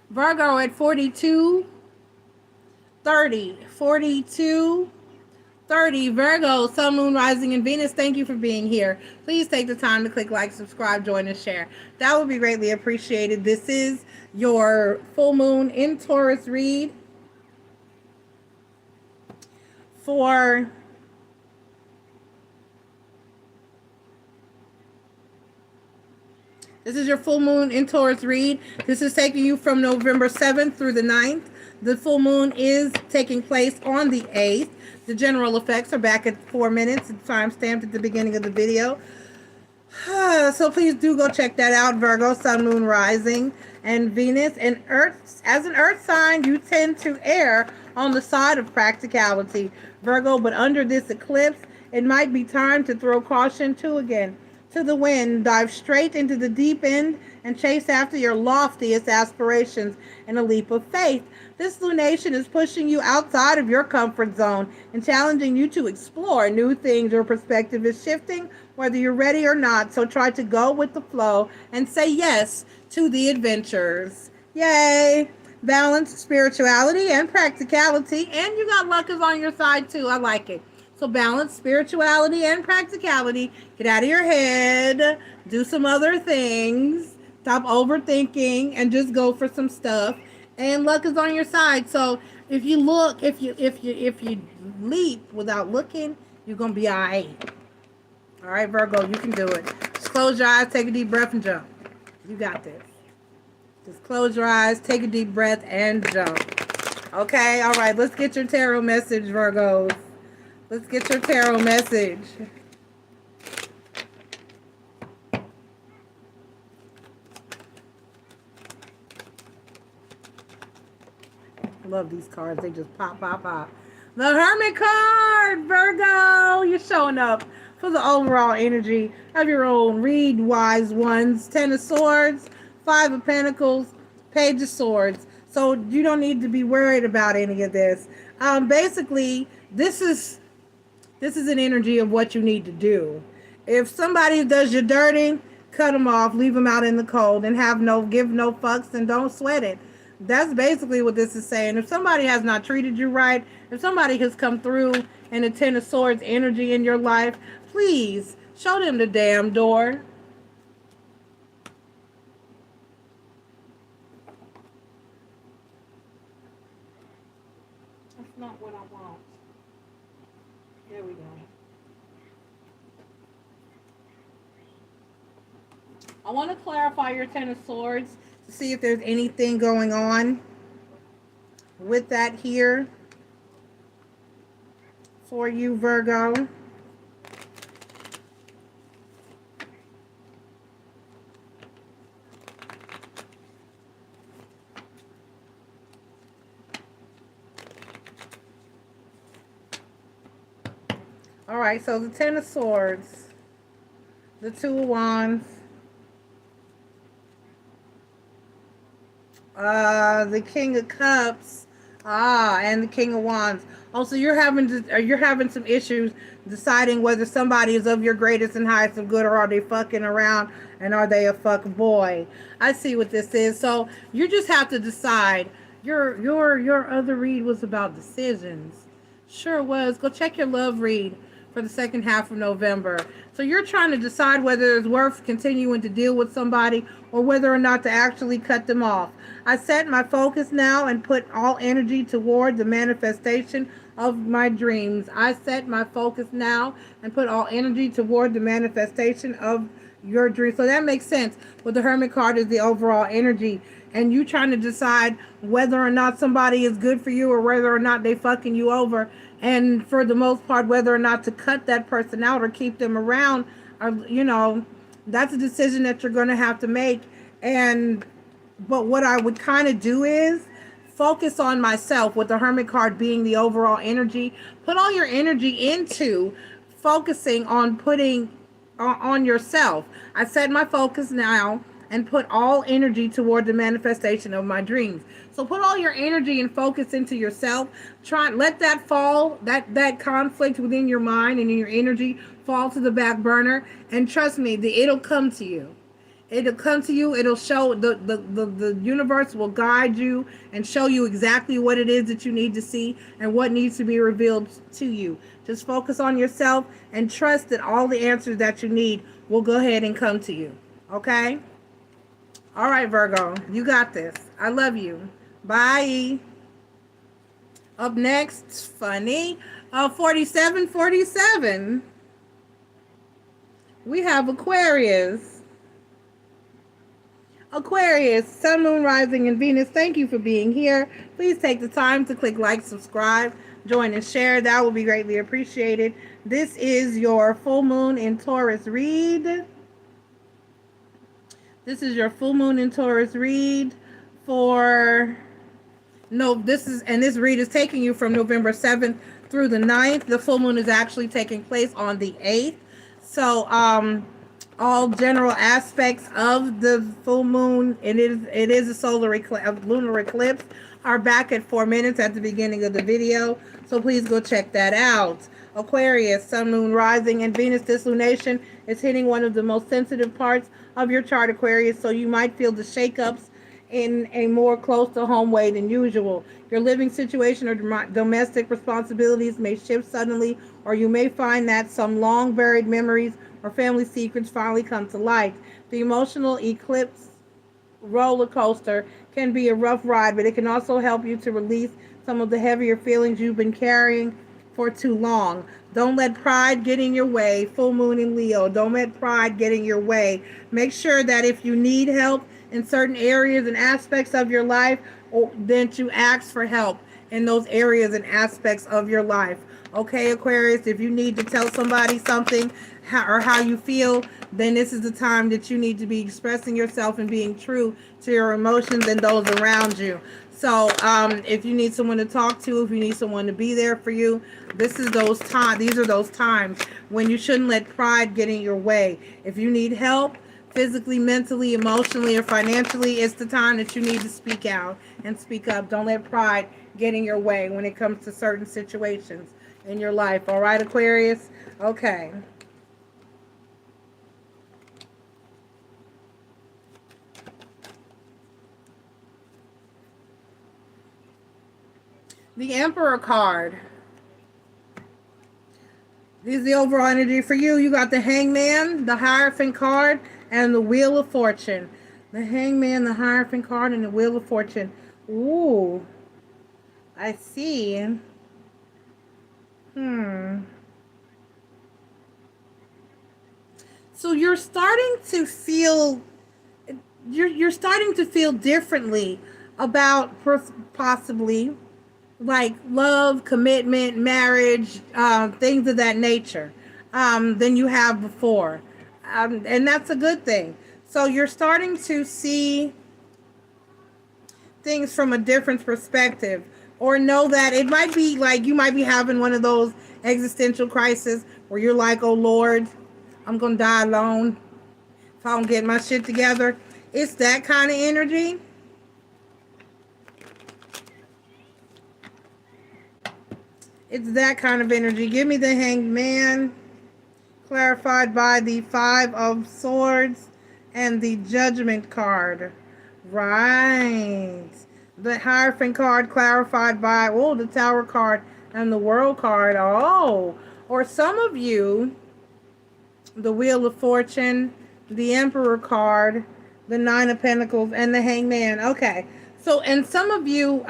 Virgo at 42, 30, 42, 30. Virgo, Sun, Moon, Rising, and Venus, thank you for being here. Please take the time to click like, subscribe, join, and share. That would be greatly appreciated. This is your full moon in Taurus read for This is your full moon in Taurus read. This is taking you from November 7th through the 9th. The full moon is taking place on the 8th. The general effects are back at 4 minutes. It's time stamped at the beginning of the video. So please do go check that out. Virgo, Sun, Moon, Rising, and Venus. And Earth, as an Earth sign, you tend to err on the side of practicality, Virgo. But under this eclipse, it might be time to throw caution to the wind, dive straight into the deep end, and chase after your loftiest aspirations in a leap of faith. This lunation is pushing you outside of your comfort zone and challenging you to explore new things. Your perspective is shifting, whether you're ready or not. So try to go with the flow and say yes to the adventures. Yay! Balance, spirituality, and practicality. And you got luck is on your side too. I like it. So balance, spirituality, and practicality. Get out of your head. Do some other things. Stop overthinking and just go for some stuff. And luck is on your side. So if you look, if you leap without looking, you're gonna be all right. All right, Virgo, you can do it. Just close your eyes, take a deep breath, and jump. You got this. Just close your eyes, take a deep breath, and jump. Okay, all right. Let's get your tarot message, Virgos. Let's get your tarot message. I love these cards. They just pop, pop, pop. The Hermit card, Virgo. You're showing up for the overall energy of your own read, wise ones. 10 of Swords, 5 of Pentacles, Page of Swords. So you don't need to be worried about any of this. Basically, this is an energy of what you need to do. If somebody does you dirty, cut them off, leave them out in the cold, and give no fucks and don't sweat it. That's basically what this is saying. If somebody has not treated you right, if somebody has come through in a 10 of Swords energy in your life, please show them the damn door. That's not what I want. There we go. I want to clarify your 10 of Swords to see if there's anything going on with that here for you, Virgo. All right, so the 10 of Swords, the 2 of Wands, the King of Cups, and the King of Wands. Also, you're having some issues deciding whether somebody is of your greatest and highest of good, or are they fucking around, and are they a fuck boy? I see what this is. So you just have to decide. Your other read was about decisions. Sure was. Go check your love read for the second half of November. So you're trying to decide whether it's worth continuing to deal with somebody or whether or not to actually cut them off. I set my focus now and put all energy toward the manifestation of my dreams. I set my focus now and put all energy toward the manifestation of your dreams. So that makes sense. But the Hermit card is the overall energy. And you trying to decide whether or not somebody is good for you or whether or not they fucking you over. And for the most part, whether or not to cut that person out or keep them around. you know, that's a decision that you're going to have to make. But what I would kind of do is focus on myself, with the Hermit card being the overall energy. Put all your energy into focusing on putting on yourself. I set my focus now and put all energy toward the manifestation of my dreams. So put all your energy and focus into yourself. Try and let that fall, that conflict within your mind and in your energy fall to the back burner. And trust me, it'll come to you. It'll come to you. It'll show, the universe will guide you and show you exactly what it is that you need to see and what needs to be revealed to you. Just focus on yourself and trust that all the answers that you need will go ahead and come to you. Okay? All right, Virgo, you got this. I love you. Bye. Up next, funny, 4747. We have Aquarius. Aquarius, Sun, Moon, Rising, and Venus, thank you for being here. Please take the time to click like, subscribe, join, and share. That will be greatly appreciated. This is your full moon in Taurus read. This is your full moon in Taurus read for... No, this read is taking you from November 7th through the 9th. The full moon is actually taking place on the 8th. So, all general aspects of the full moon, it is a solar eclipse, lunar eclipse, are back at 4 minutes at the beginning of the video. So please go check that out. Aquarius, Sun, Moon, Rising, and Venus dislunation is hitting one of the most sensitive parts of your chart, Aquarius. So you might feel the shakeups in a more close to home way than usual. Your living situation or domestic responsibilities may shift suddenly, or you may find that some long buried memories or family secrets finally come to light. The emotional eclipse roller coaster can be a rough ride, but it can also help you to release some of the heavier feelings you've been carrying for too long. Don't let pride get in your way. Full moon in Leo. Don't let pride get in your way. Make sure that if you need help in certain areas and aspects of your life, then you ask for help in those areas and aspects of your life. Okay, Aquarius, if you need to tell somebody something or how you feel, then this is the time that you need to be expressing yourself and being true to your emotions and those around you. So if you need someone to talk to, if you need someone to be there for you, these are those times when you shouldn't let pride get in your way. If you need help, physically, mentally, emotionally, or financially, it's the time that you need to speak out and speak up. Don't let pride get in your way when it comes to certain situations in your life. All right, Aquarius? Okay. The Emperor card. This is the overall energy for you. You got the Hangman, the Hierophant card, and the Wheel of Fortune. The Hangman, the Hierophant card, and the Wheel of Fortune. Ooh. I see. So you're starting to feel... You're starting to feel differently about possibly... like love, commitment, marriage, things of that nature, than you have before. And that's a good thing. So you're starting to see things from a different perspective, or know that it might be like you might be having one of those existential crises where you're like, oh Lord, I'm going to die alone if I don't get my shit together. It's that kind of energy. It's that kind of energy. Give me the Hanged Man, clarified by the Five of Swords and the Judgment card. Right. The Hierophant card clarified by, the Tower card and the World card. Oh. Or some of you, the Wheel of Fortune, the Emperor card, the Nine of Pentacles, and the Hanged Man. Okay. So, and some of you,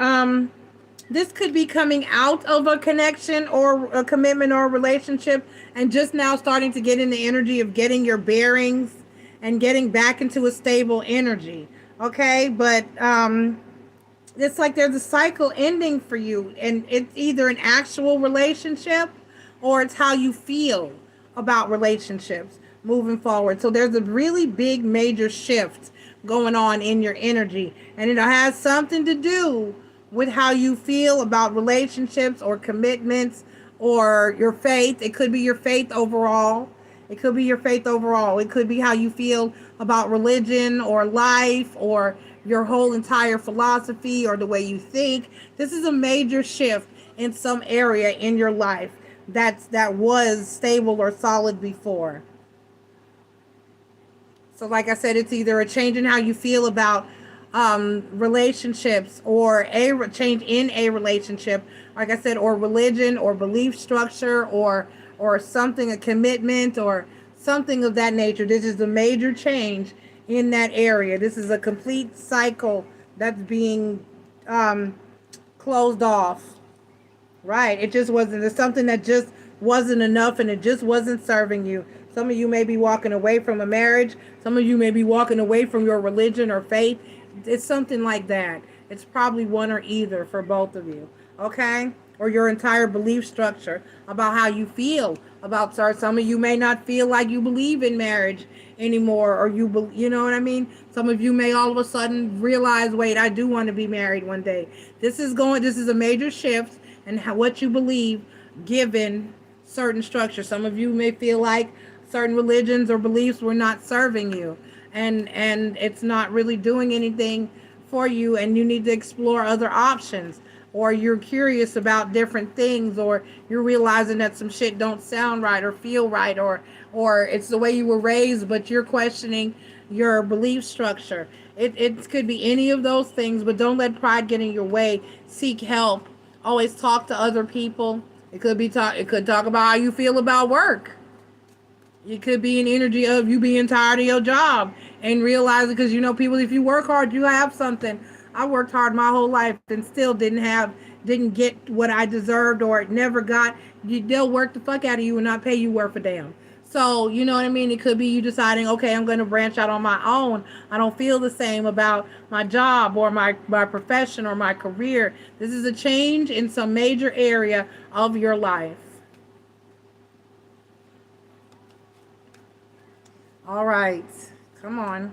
this could be coming out of a connection or a commitment or a relationship and just now starting to get in the energy of getting your bearings and getting back into a stable energy. Okay, but it's like there's a cycle ending for you, and it's either an actual relationship or it's how you feel about relationships. moving forward. So there's a really big major shift going on in your energy, and it has something to do with how you feel about relationships or commitments or your faith. It could be your faith overall. It could be your faith overall. It could be how you feel about religion or life or your whole entire philosophy or the way you think. This is a major shift in some area in your life that was stable or solid before. So like I said, it's either a change in how you feel about relationships, or a change in a relationship, like I said, or religion or belief structure, or something, a commitment or something of that nature. This is a major change in that area. This is a complete cycle that's being closed off. Right. It just wasn't. It's something that just wasn't enough, and it just wasn't serving you. Some of you may be walking away from a marriage. Some of you may be walking away from your religion or faith. It's something like that. It's probably one or either for both of you. Okay? Or your entire belief structure about how you feel about some of you may not feel like you believe in marriage anymore, or you know what I mean? Some of you may all of a sudden realize, wait, I do want to be married one day. This is a major shift in what you believe given certain structures. Some of you may feel like certain religions or beliefs were not serving you, and it's not really doing anything for you, and you need to explore other options, or you're curious about different things, or you're realizing that some shit don't sound right or feel right, or it's the way you were raised, but you're questioning your belief structure. It could be any of those things, but don't let pride get in your way. Seek help. Always talk to other people. It could talk about how you feel about work. It could be an energy of you being tired of your job and realizing, because people, if you work hard, you have something. I worked hard my whole life and still didn't get what I deserved, or never got. They'll work the fuck out of you and not pay you worth a damn. So, you know what I mean? It could be you deciding, okay, I'm going to branch out on my own. I don't feel the same about my job or my profession or my career. This is a change in some major area of your life. All right. Come on.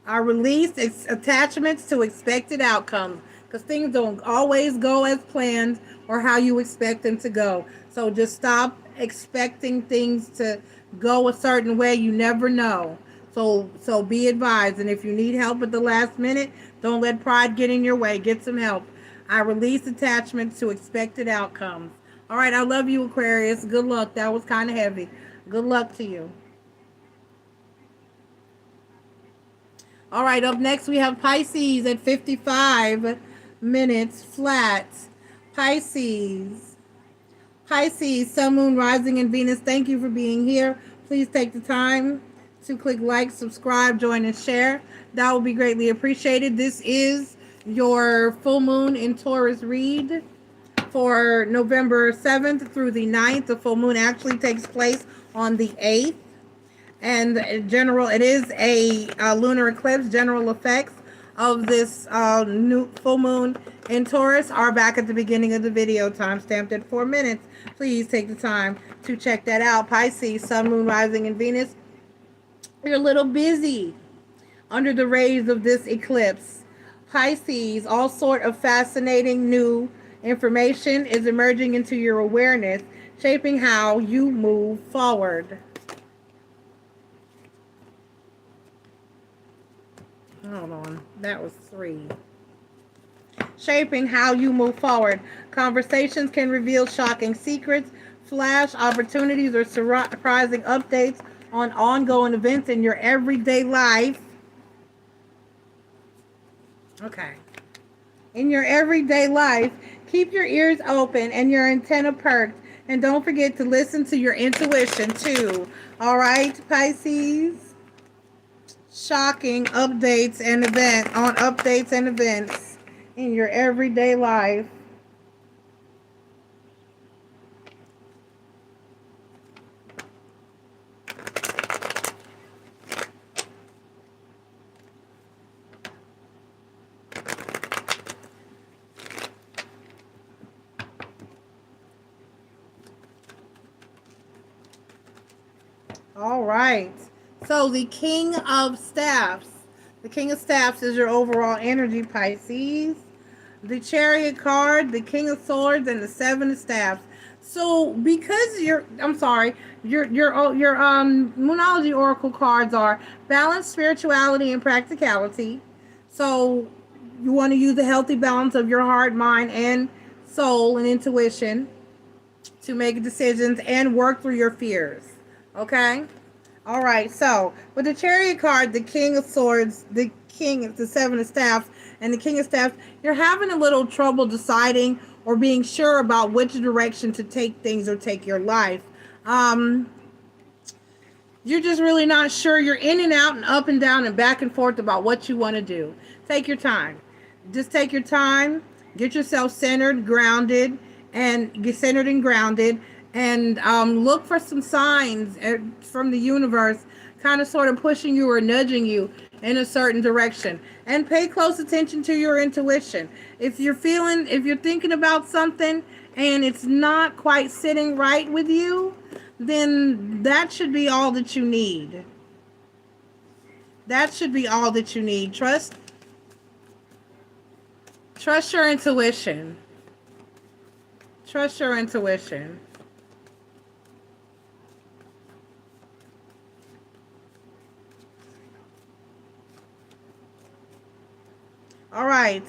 I release attachments to expected outcomes, because things don't always go as planned or how you expect them to go. So just stop expecting things to go a certain way. You never know. So be advised. And if you need help at the last minute, don't let pride get in your way. Get some help. I release attachments to expected outcomes. All right, I love you, Aquarius. Good luck. That was kind of heavy. Good luck to you. All right, up next we have Pisces at 55 minutes flat. Pisces, Sun, Moon, Rising, and Venus, thank you for being here. Please take the time to click like, subscribe, join, and share. That will be greatly appreciated. This is your full moon in Taurus read for November 7th through the 9th. The full moon actually takes place on the 8th. And general, it is a lunar eclipse. General effects of this new full moon in Taurus are back at the beginning of the video, time stamped at 4 minutes. Please take the time to check that out. Pisces, Sun, Moon, Rising, and Venus, you're a little busy under the rays of this eclipse. Pisces, all sort of fascinating new information is emerging into your awareness, shaping how you move forward. Hold on, that was 3. Shaping how you move forward. Conversations can reveal shocking secrets, flash opportunities, or surprising updates on ongoing events in your everyday life. Okay. In your everyday life, keep your ears open and your antenna perked. And don't forget to listen to your intuition too. All right, Pisces? Shocking updates and events in your everyday life. All right. So the King of Staffs. The King of Staffs is your overall energy, Pisces. The Chariot card, the King of Swords, and the Seven of Staffs. So because your Moonology Oracle cards are balance, spirituality, and practicality. So you want to use a healthy balance of your heart, mind, and soul and intuition to make decisions and work through your fears. Okay? All right. So, with the Chariot card, the King of Swords, the Seven of Staffs, and the King of Staffs, you're having a little trouble deciding or being sure about which direction to take things or take your life. You're just really not sure. You're in and out and up and down and back and forth about what you want to do. Take your time. Just take your time. Get yourself centered, grounded, and get centered and grounded. And look for some signs from the universe, kind of sort of pushing you or nudging you in a certain direction. And pay close attention to your intuition. If you're thinking about something and it's not quite sitting right with you, then that should be all that you need. That should be all that you need. Trust your intuition. Trust your intuition. All right.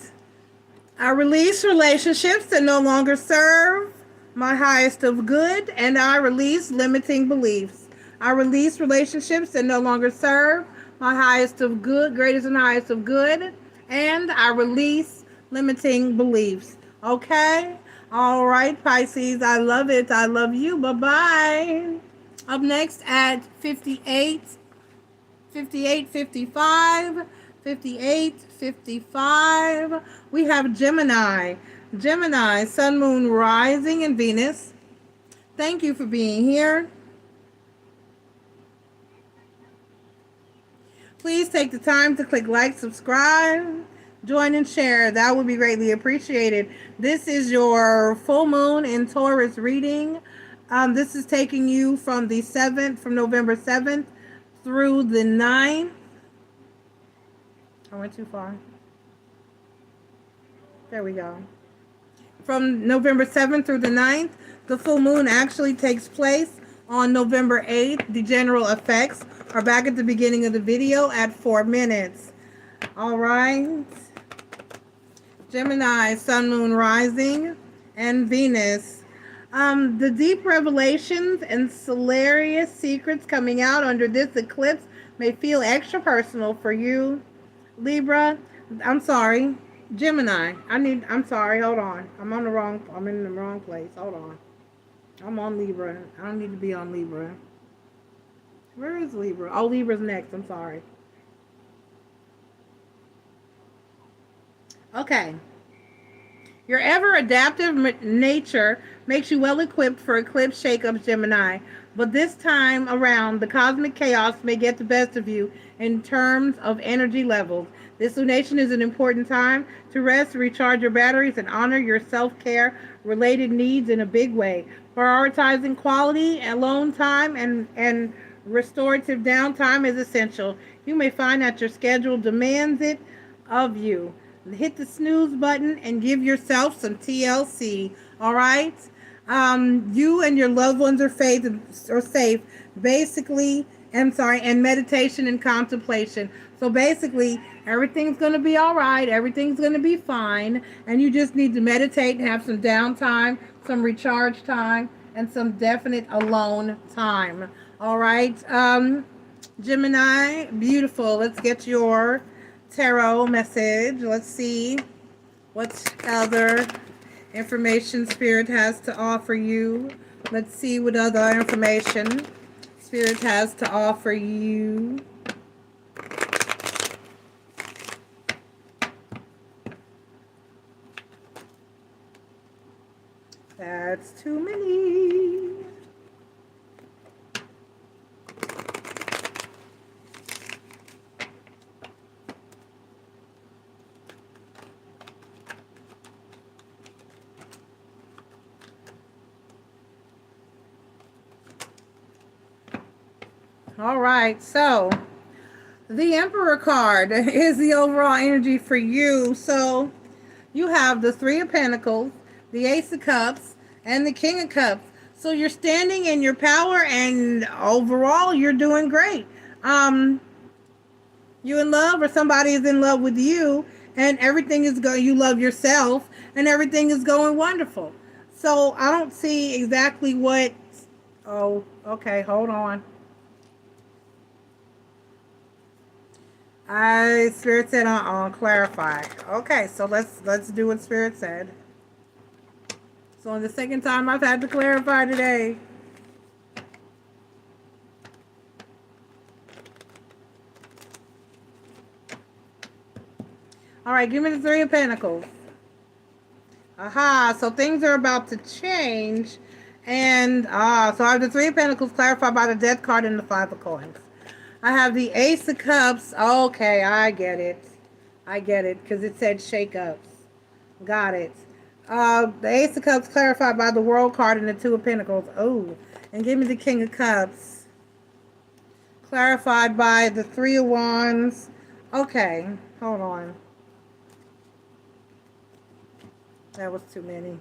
I release relationships that no longer serve my highest of good, and I release limiting beliefs. I release relationships that no longer serve my highest of good, greatest and highest of good, and I release limiting beliefs. Okay? All right, Pisces. I love it. I love you. Bye-bye. Up next at 58, 58, 55, 58, 55, we have Gemini. Gemini, Sun, Moon, Rising, and Venus. Thank you for being here. Please take the time to click like, subscribe, join, and share. That would be greatly appreciated. This is your full moon in Taurus reading. This is taking you from November 7th through the 9th. I went too far. There we go. From November 7th through the 9th, the full moon actually takes place on November 8th. The general effects are back at the beginning of the video at 4 minutes. All right. Gemini, Sun, Moon, Rising, and Venus. The deep revelations and hilarious secrets coming out under this eclipse may feel extra personal for you. Libra, I'm sorry. Gemini, I'm sorry, hold on. I'm in the wrong place. Hold on. I'm on Libra. I don't need to be on Libra. Where is Libra? Oh, Libra's next. I'm sorry. Okay. Your ever adaptive nature makes you well equipped for eclipse shakeups, Gemini. But this time around, the cosmic chaos may get the best of you in terms of energy levels. This lunation is an important time to rest, recharge your batteries, and honor your self-care related needs in a big way. Prioritizing quality alone time and restorative downtime is essential. You may find that your schedule demands it of you. Hit the snooze button and give yourself some TLC. All right? You and your loved ones are safe. Basically, and meditation and contemplation. So basically, everything's going to be all right. Everything's going to be fine. And you just need to meditate and have some downtime, some recharge time, and some definite alone time. All right? Gemini, beautiful. Let's get your tarot message. Let's see what other information Spirit has to offer you. Let's see what other information Spirit has to offer you. That's too many. All right, so the Emperor card is the overall energy for you. So you have the Three of Pentacles, the Ace of Cups, and the King of Cups. So you're standing in your power, and overall you're doing great. You in love, or somebody is in love with you, and everything is going, you love yourself, and everything is going wonderful. So I don't see exactly what, oh, okay, hold on. Spirit said clarify. Okay, so let's do what Spirit said. So the second time I've had to clarify today. All right, give me the Three of Pentacles. Aha, so things are about to change. And so I have the Three of Pentacles clarified by the Death card and the Five of Coins. I have the Ace of Cups. Okay, I get it. I get it, because it said shake-ups. Got it. The Ace of Cups clarified by the World card and the Two of Pentacles. Oh, and give me the King of Cups. Clarified by the Three of Wands. Okay, hold on. That was too many.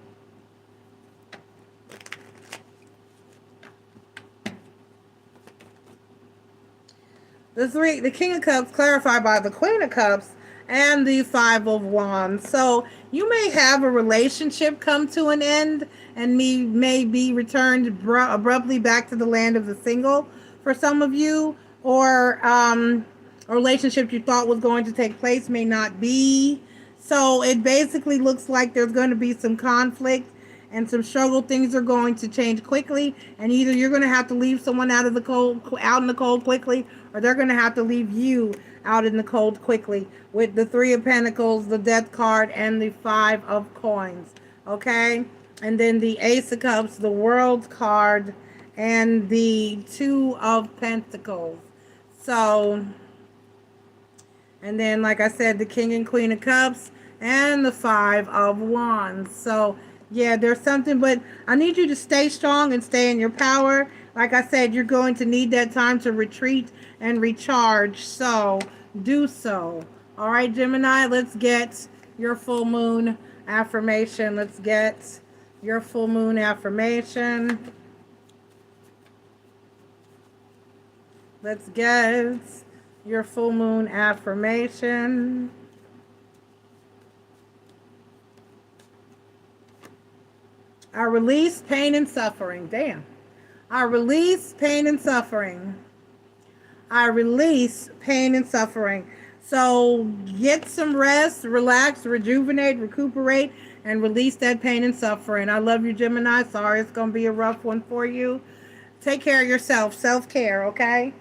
The King of Cups clarified by the Queen of Cups and the Five of Wands. So you may have a relationship come to an end and may be returned abruptly back to the land of the single for some of you, or a relationship you thought was going to take place may not be. So it basically looks like there's going to be some conflict and some struggle. Things are going to change quickly, and either you're going to have to leave someone out in the cold quickly, or they're going to have to leave you out in the cold quickly, with the Three of Pentacles, the Death card, and the Five of Coins. Okay? And then the Ace of Cups, the World card, and the Two of Pentacles. So, and then, like I said, the King and Queen of Cups and the Five of Wands. So, yeah, there's something, but I need you to stay strong and stay in your power. Like I said, you're going to need that time to retreat and recharge. So, do so. All right, Gemini, let's get your full moon affirmation. Let's get your full moon affirmation. Let's get your full moon affirmation. I release pain and suffering. Damn. I release pain and suffering. I release pain and suffering. So get some rest, relax, rejuvenate, recuperate, and release that pain and suffering. I love you, Gemini. Sorry it's going to be a rough one for you. Take care of yourself. Self-care, okay?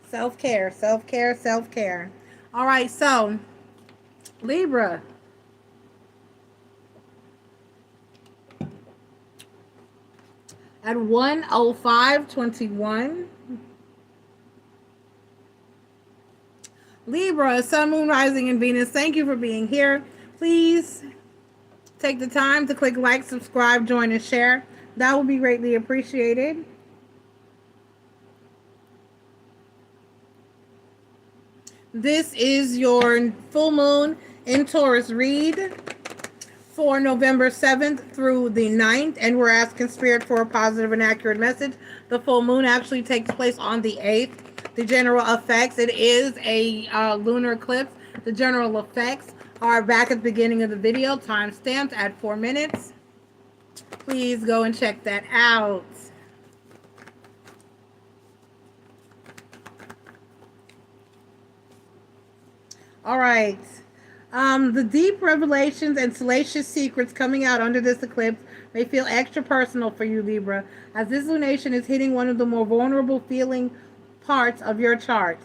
Self-care, self-care, self-care. All right, so Libra. At 1:05:21. Libra, Sun, Moon, Rising, and Venus, thank you for being here. Please take the time to click like, subscribe, join, and share. That would be greatly appreciated. This is your full moon in Taurus read for November 7th through the 9th, and we're asking Spirit for a positive and accurate message. The full moon actually takes place on the 8th. The general effects, it is a lunar eclipse. The general effects are back at the beginning of the video, time stamped at 4 minutes. Please go and check that out. All right. The deep revelations and salacious secrets coming out under this eclipse may feel extra personal for you, Libra, as this lunation is hitting one of the more vulnerable feeling parts of your chart.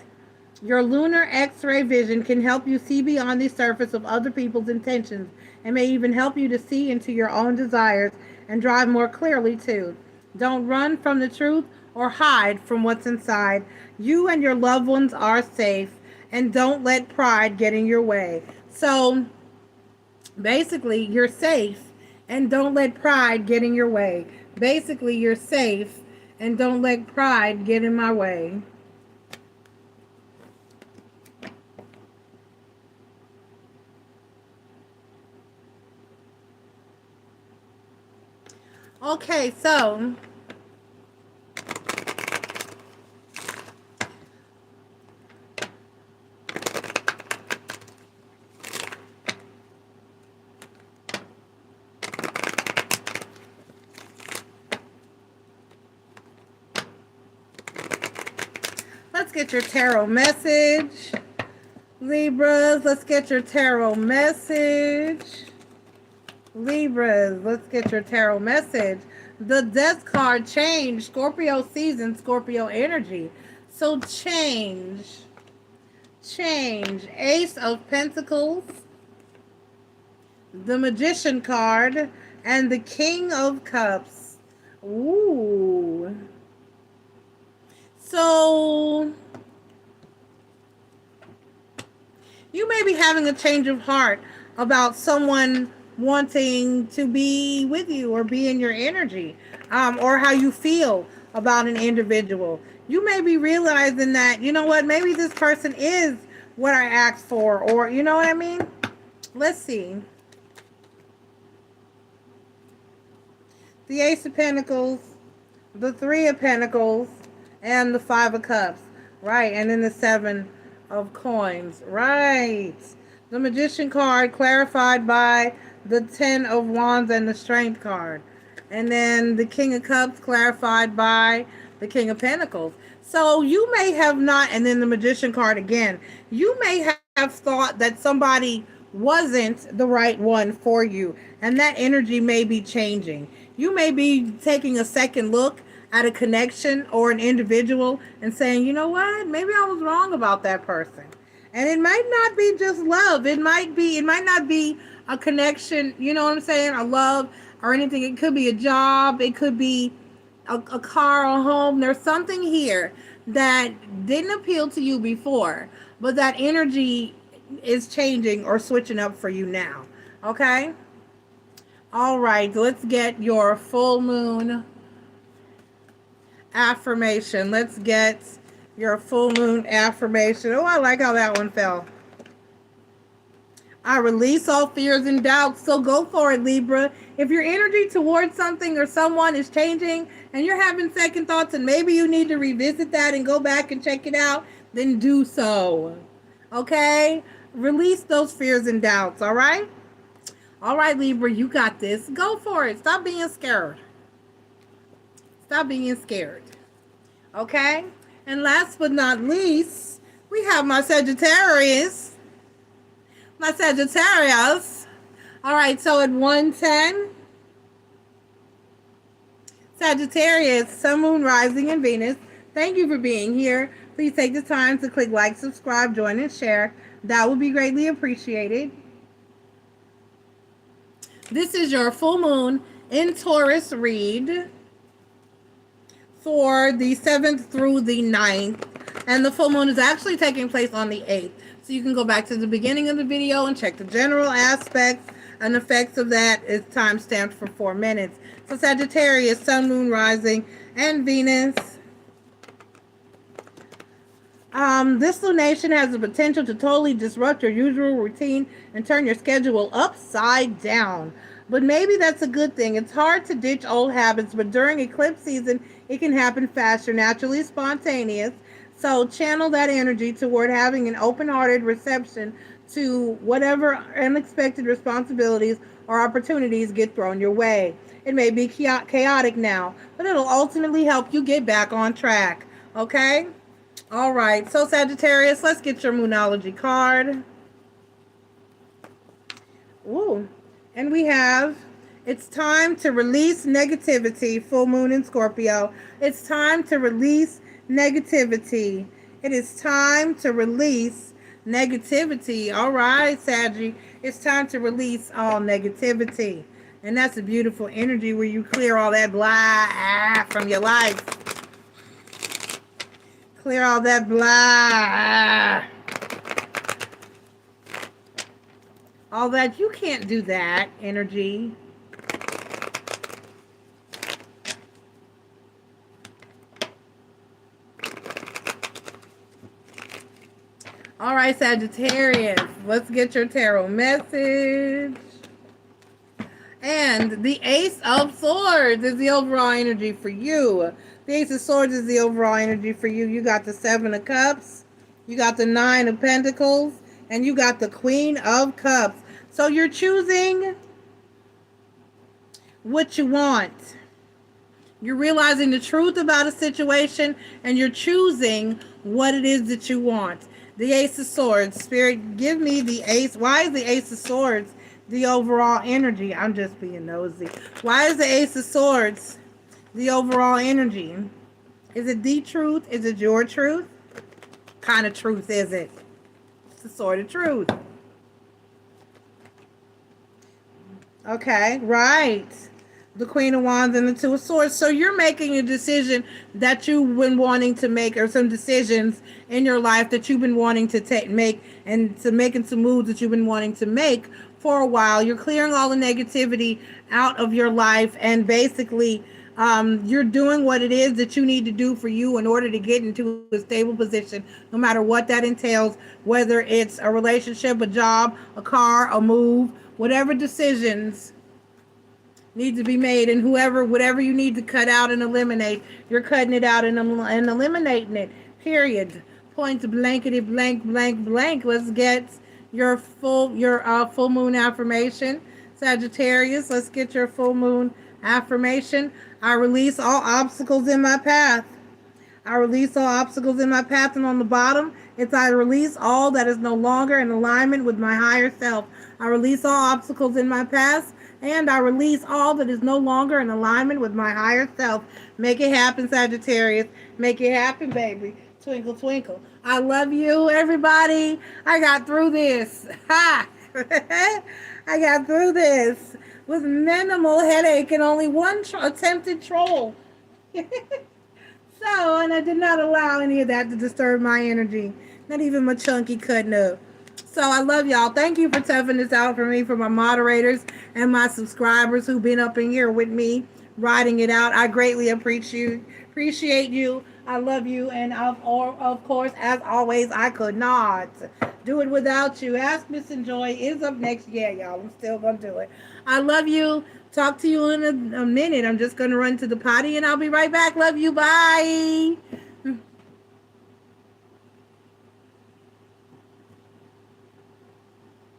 Your lunar X-ray vision can help you see beyond the surface of other people's intentions, and may even help you to see into your own desires and drive more clearly too. Don't run from the truth or hide from what's inside. You and your loved ones are safe, and don't let pride get in your way. So basically, you're safe, and don't let pride get in your way. Basically, you're safe, and don't let pride get in my way. Okay, so let's get your tarot message. Libras, let's get your tarot message. Libras, let's get your tarot message. The Death card, change. Scorpio season, Scorpio energy. So change. Change. Ace of Pentacles. The Magician card. And the King of Cups. Ooh. So you may be having a change of heart about someone wanting to be with you or be in your energy, or how you feel about an individual. You may be realizing that, you know what, maybe this person is what I asked for, or you know what I mean? Let's see. The Ace of Pentacles, the Three of Pentacles, and the Five of Cups. Right, and then the Seven of Coins. Right. The Magician card clarified by the Ten of Wands and the Strength card. And then the King of Cups clarified by the King of Pentacles. So you may have not, and then the Magician card again, you may have thought that somebody wasn't the right one for you, and that energy may be changing. You may be taking a second look at a connection or an individual and saying, you know what, maybe I was wrong about that person. And it might not be just love. It might not be a connection, you know what I'm saying, a love or anything. It could be a job. It could be a car or a home. There's something here that didn't appeal to you before, but that energy is changing or switching up for you now. Okay? All right, let's get your full moon affirmation. Let's get your full moon affirmation. Oh, I like how that one fell. I release all fears and doubts. So go for it, Libra. If your energy towards something or someone is changing and you're having second thoughts and maybe you need to revisit that and go back and check it out, then do so. Okay? Release those fears and doubts, all right? All right, Libra, you got this. Go for it. Stop being scared. Stop being scared. Okay? And last but not least, we have my Sagittarius. My Sagittarius. All right, so at 110, Sagittarius, Sun, Moon, Rising, and Venus, thank you for being here. Please take the time to click like, subscribe, join, and share. That would be greatly appreciated. This is your full moon in Taurus read for the 7th through the 9th. And the full moon is actually taking place on the 8th. So you can go back to the beginning of the video and check the general aspects and effects of that. Is time stamped for 4 minutes. So Sagittarius, Sun, Moon, Rising, and Venus. This lunation has the potential to totally disrupt your usual routine and turn your schedule upside down. But maybe that's a good thing. It's hard to ditch old habits, but during eclipse season, it can happen faster, naturally spontaneous. So channel that energy toward having an open-hearted reception to whatever unexpected responsibilities or opportunities get thrown your way. It may be chaotic now, but it'll ultimately help you get back on track. Okay? All right. So Sagittarius, let's get your Moonology card. Ooh. And we have, it's time to release negativity, full moon in Scorpio. It's time to release negativity. It is time to release negativity. All right, Saggy. It's time to release all negativity. And that's a beautiful energy where you clear all that blah from your life. Clear all that blah. All that, you can't do that energy. All right, Sagittarius, let's get your tarot message. And the Ace of Swords is the overall energy for you. The Ace of Swords is the overall energy for you. You got the Seven of Cups, you got the Nine of Pentacles, and you got the Queen of Cups. So you're choosing what you want. You're realizing the truth about a situation, and you're choosing what it is that you want. The Ace of Swords. Spirit, give me the Ace. Why is the Ace of Swords the overall energy? I'm just being nosy. Why is the Ace of Swords the overall energy? Is it the truth? Is it your truth? What kind of truth is it? It's the Sword of Truth. Okay, right. The Queen of Wands and the Two of Swords. So you're making a decision that you've been wanting to make, or some decisions in your life that you've been wanting to make, and to making some moves that you've been wanting to make for a while. You're clearing all the negativity out of your life, and basically you're doing what it is that you need to do for you in order to get into a stable position, no matter what that entails, whether it's a relationship, a job, a car, a move, whatever decisions need to be made, and whatever you need to cut out and eliminate, you're cutting it out and eliminating it. Period. Point blankety blank blank blank. Let's get your full moon affirmation, Sagittarius. Let's get your full moon affirmation. I release all obstacles in my path. I release all obstacles in my path, and on the bottom, it's I release all that is no longer in alignment with my higher self. I release all obstacles in my past, and I release all that is no longer in alignment with my higher self. Make it happen, Sagittarius. Make it happen, baby. Twinkle, twinkle. I love you, everybody. I got through this. Ha! I got through this with minimal headache and only one attempted troll. So, and I did not allow any of that to disturb my energy. Not even my chunky cutting up. So I love y'all. Thank you for toughing this out for me, for my moderators and my subscribers who've been up in here with me, riding it out. I greatly appreciate you. I love you. And of course, as always, I could not do it without you. Ask MissNJoy is up next. Yeah, y'all, I'm still going to do it. I love you. Talk to you in a minute. I'm just going to run to the potty, and I'll be right back. Love you. Bye.